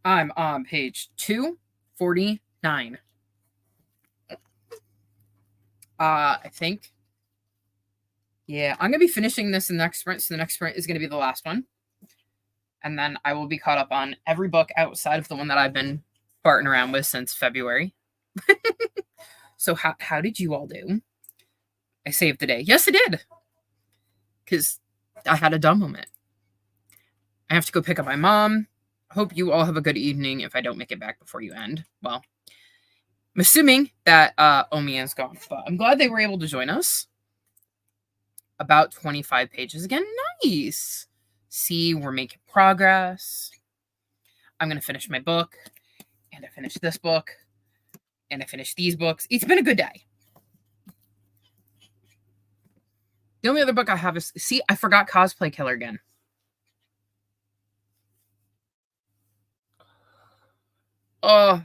I'm on page 249. I think. Yeah, I'm going to be finishing this in the next sprint, so the next sprint is going to be the last one. And then I will be caught up on every book outside of the one that I've been farting around with since February. So how did you all do? I saved the day. Yes, I did. Because I had a dumb moment. I have to go pick up my mom. Hope you all have a good evening if I don't make it back before you end. Well, I'm assuming that Omi is gone, but I'm glad they were able to join us. About 25 pages again. Nice. See, we're making progress. I'm going to finish my book, and I finished this book, and I finished these books. It's been a good day. The only other book I have is, see, I forgot Cosplay Killer again. Do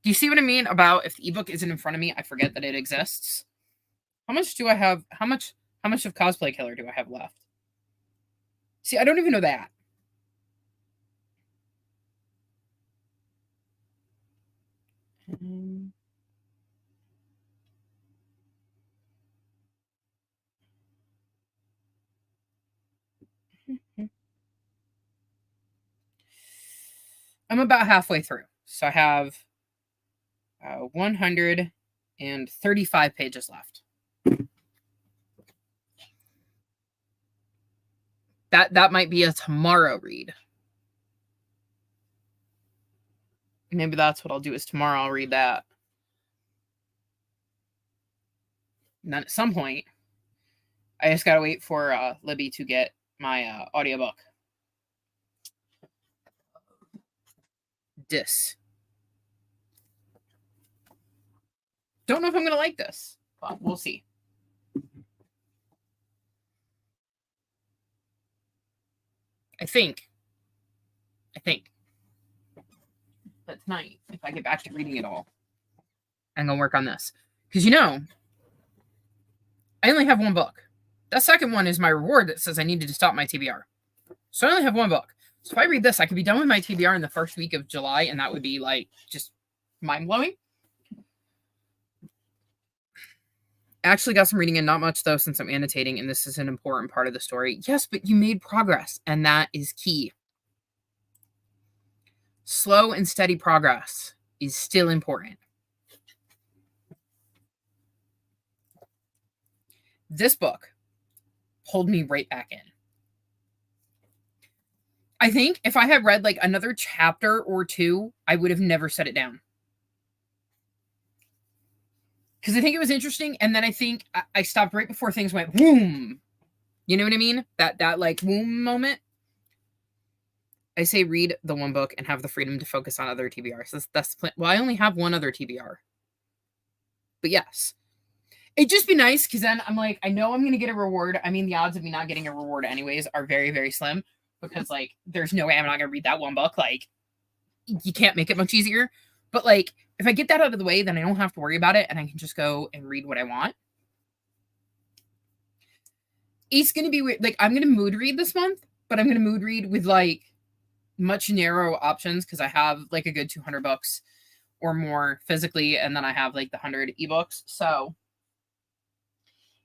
you see what I mean about if the ebook isn't in front of me, I forget that it exists? How much do I have? How much of Cosplay Killer do I have left? See, I don't even know that. I'm about halfway through. So I have 135 pages left. That might be a tomorrow read. Maybe that's what I'll do is tomorrow I'll read that. And then at some point, I just gotta wait for Libby to get my audiobook. Don't know if I'm gonna like this, but we'll see. I think that tonight, if I get back to reading it all, I'm gonna work on this. Because I only have one book. That second one is my reward that says I needed to stop my TBR. So I only have one book. So if I read this, I could be done with my TBR in the first week of July, and that would be like just mind-blowing. I actually got some reading in, not much though, since I'm annotating, and this is an important part of the story. Yes, but you made progress, and that is key. Slow and steady progress is still important. This book pulled me right back in. I think if I had read like another chapter or two, I would have never set it down. Because I think it was interesting, and then I think I stopped right before things went boom. You know what I mean? That like boom moment. I say read the one book and have the freedom to focus on other TBRs. That's the plan. Well, I only have one other TBR. But yes. It'd just be nice, because then I'm like, I know I'm going to get a reward. I mean, the odds of me not getting a reward anyways are very, very slim. Because, like, there's no way I'm not going to read that one book. Like, you can't make it much easier. But, like, if I get that out of the way, then I don't have to worry about it. And I can just go and read what I want. It's going to be weird. Like, I'm going to mood read this month. But I'm going to mood read with, like, much narrower options, because I have like a good 200 books or more physically, and then I have like the 100 ebooks, so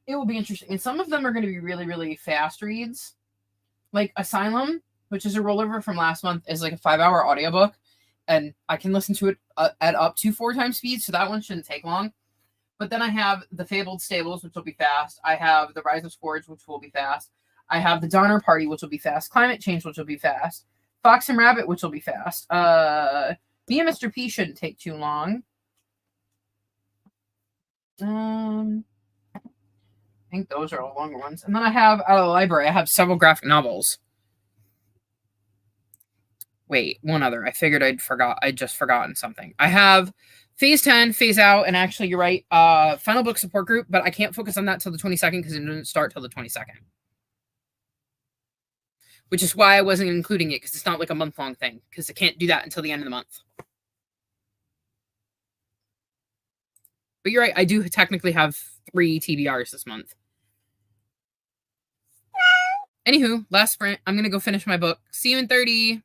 it will be interesting. And some of them are going to be really, really fast reads, like Asylum, which is a rollover from last month, is like a 5-hour audiobook, and I can listen to it at up to 4 times speed, so that one shouldn't take long. But then I have The Fabled Stables, which will be fast. I have The Rise of Scourge, which will be fast. I have The Donner Party, which will be fast. Climate Change, which will be fast. Fox and Rabbit, which will be fast. Me and Mr. P shouldn't take too long. I think those are all longer ones. And then I have, out of the library, I have several graphic novels. Wait, one other. I figured I'd just forgotten something. I have Phase 10, Phase Out, and actually, you're right, Final Book Support Group, but I can't focus on that till the 22nd because it didn't start till the 22nd. Which is why I wasn't including it, because it's not like a month-long thing, because I can't do that until the end of the month. But you're right, I do technically have 3 TBRs this month. Anywho, last sprint. I'm going to go finish my book. See you in 30.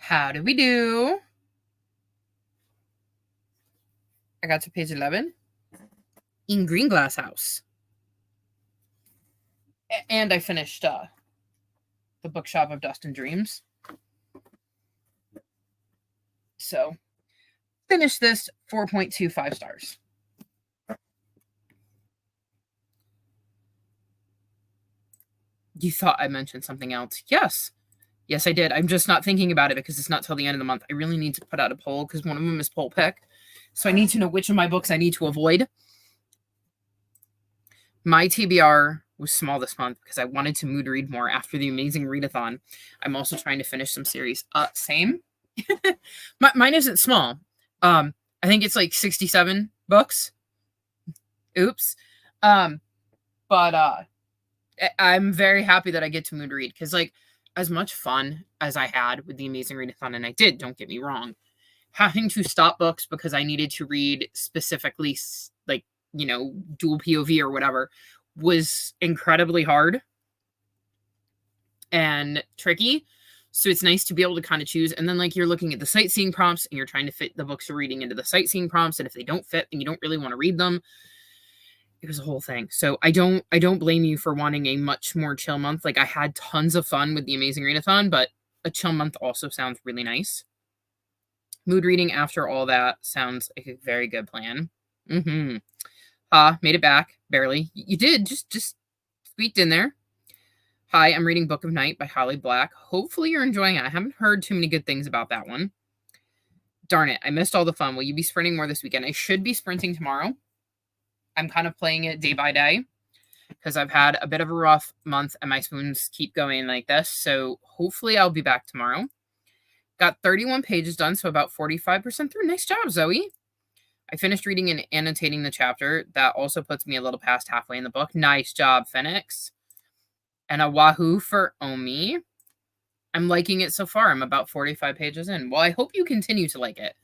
How did we do? I got to page 11 in Green Glass House. And I finished The Bookshop of Dust and Dreams. So, finished this 4.25 stars. You thought I mentioned something else. Yes. Yes, I did. I'm just not thinking about it because it's not till the end of the month. I really need to put out a poll because one of them is poll pick. So I need to know which of my books I need to avoid. My TBR was small this month because I wanted to mood read more after the amazing readathon. I'm also trying to finish some series. Same. Mine isn't small. I think it's like 67 books. Oops. But I'm very happy that I get to mood read because, like, as much fun as I had with the amazing readathon, and I did, don't get me wrong, having to stop books because I needed to read specifically, like, you know, dual POV or whatever, was incredibly hard and tricky. So it's nice to be able to kind of choose. And then, like, you're looking at the sightseeing prompts and you're trying to fit the books you're reading into the sightseeing prompts. And if they don't fit and you don't really want to read them, it was a whole thing. So I don't blame you for wanting a much more chill month. Like, I had tons of fun with the amazing readathon, but a chill month also sounds really nice. Mood reading after all that sounds like a very good plan. Made it back. Barely. You did. Just squeaked in there. Hi, I'm reading Book of Night by Holly Black. Hopefully you're enjoying it. I haven't heard too many good things about that one. Darn it. I missed all the fun. Will you be sprinting more this weekend? I should be sprinting tomorrow. I'm kind of playing it day by day because I've had a bit of a rough month and my spoons keep going like this. So hopefully I'll be back tomorrow. Got 31 pages done, so about 45% through. Nice job, Zoe. I finished reading and annotating the chapter. That also puts me a little past halfway in the book. Nice job, Phoenix. And a wahoo for Omi. I'm liking it so far. I'm about 45 pages in. Well, I hope you continue to like it.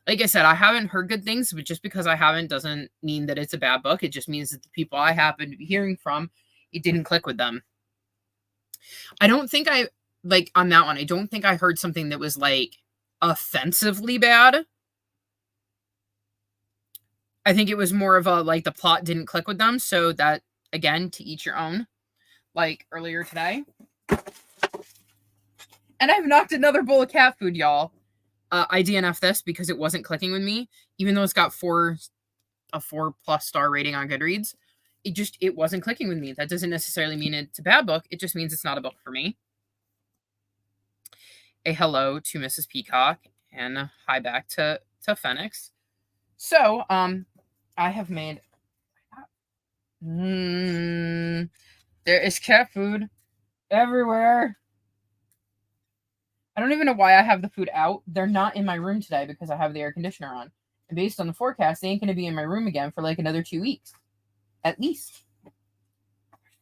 Like I said, I haven't heard good things, but just because I haven't doesn't mean that it's a bad book. It just means that the people I happen to be hearing from, it didn't click with them. I don't think on that one, I don't think I heard something that was, like, offensively bad. I think it was more of a, like, the plot didn't click with them. So that, again, to each your own. Like earlier today. And I've knocked another bowl of cat food, y'all. I DNF this because it wasn't clicking with me, even though it's got a 4+ star rating on Goodreads. It wasn't clicking with me. That doesn't necessarily mean it's a bad book. It just means it's not a book for me. A hello to Mrs. Peacock and a hi back to Phoenix. So, I have made. There is cat food everywhere. I don't even know why I have the food out. They're not in my room today because I have the air conditioner on. And based on the forecast, they ain't going to be in my room again for like another 2 weeks. At least.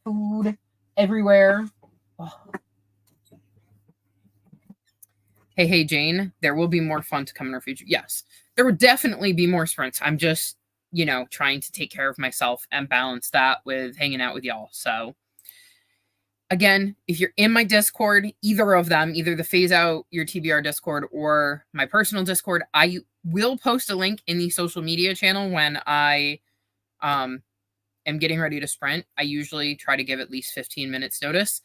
Food everywhere. Oh. Hey, Jane. There will be more fun to come in our future. Yes. There will definitely be more sprints. I'm just, trying to take care of myself and balance that with hanging out with y'all. So, again, if you're in my Discord, either of them, either the Phase Out Your TBR Discord or my personal Discord, I will post a link in the social media channel when I am getting ready to sprint. I usually try to give at least 15 minutes notice.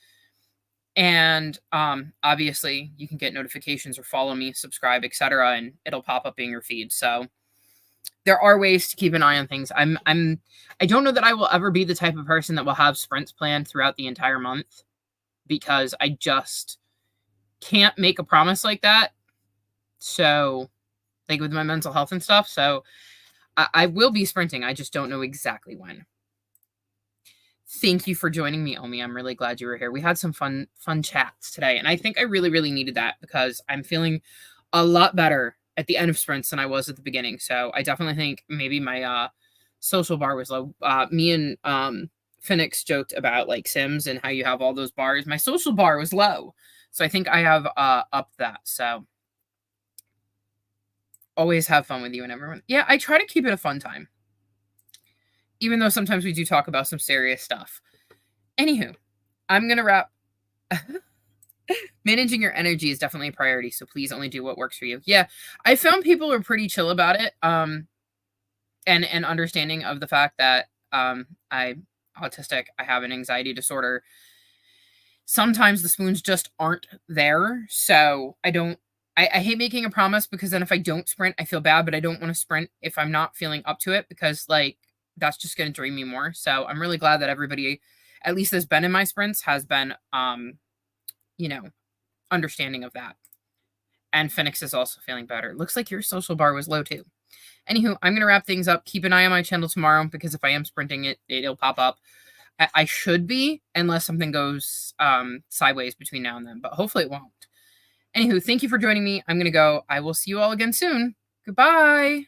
And obviously, you can get notifications or follow me, subscribe, etc., and it'll pop up in your feed. So there are ways to keep an eye on things. I don't know that I will ever be the type of person that will have sprints planned throughout the entire month because I just can't make a promise like that. So, like with my mental health and stuff. So I will be sprinting. I just don't know exactly when. Thank you for joining me, Omi. I'm really glad you were here. We had some fun chats today. And I think I really, really needed that because I'm feeling a lot better at the end of sprints than I was at the beginning. So I definitely think maybe my social bar was low. Me and Phoenix joked about like Sims and how you have all those bars. My social bar was low. So I think I have upped that. So always have fun with you and everyone. Yeah, I try to keep it a fun time. Even though sometimes we do talk about some serious stuff. Anywho, I'm going to wrap. Managing your energy is definitely a priority, so please only do what works for you. Yeah, I found people are pretty chill about it, and understanding of the fact that I'm autistic, I have an anxiety disorder. Sometimes the spoons just aren't there, so I hate making a promise because then if I don't sprint, I feel bad, but I don't want to sprint if I'm not feeling up to it because like that's just going to drain me more. So I'm really glad that everybody, at least that's been in my sprints, has been you know, understanding of that. And Phoenix is also feeling better. Looks like your social bar was low too. Anywho, I'm gonna wrap things up. Keep an eye on my channel tomorrow because if I am sprinting it'll pop up. I should be, unless something goes sideways between now and then, but hopefully it won't. Anywho, thank you for joining me. I'm gonna go. I will see you all again soon. Goodbye.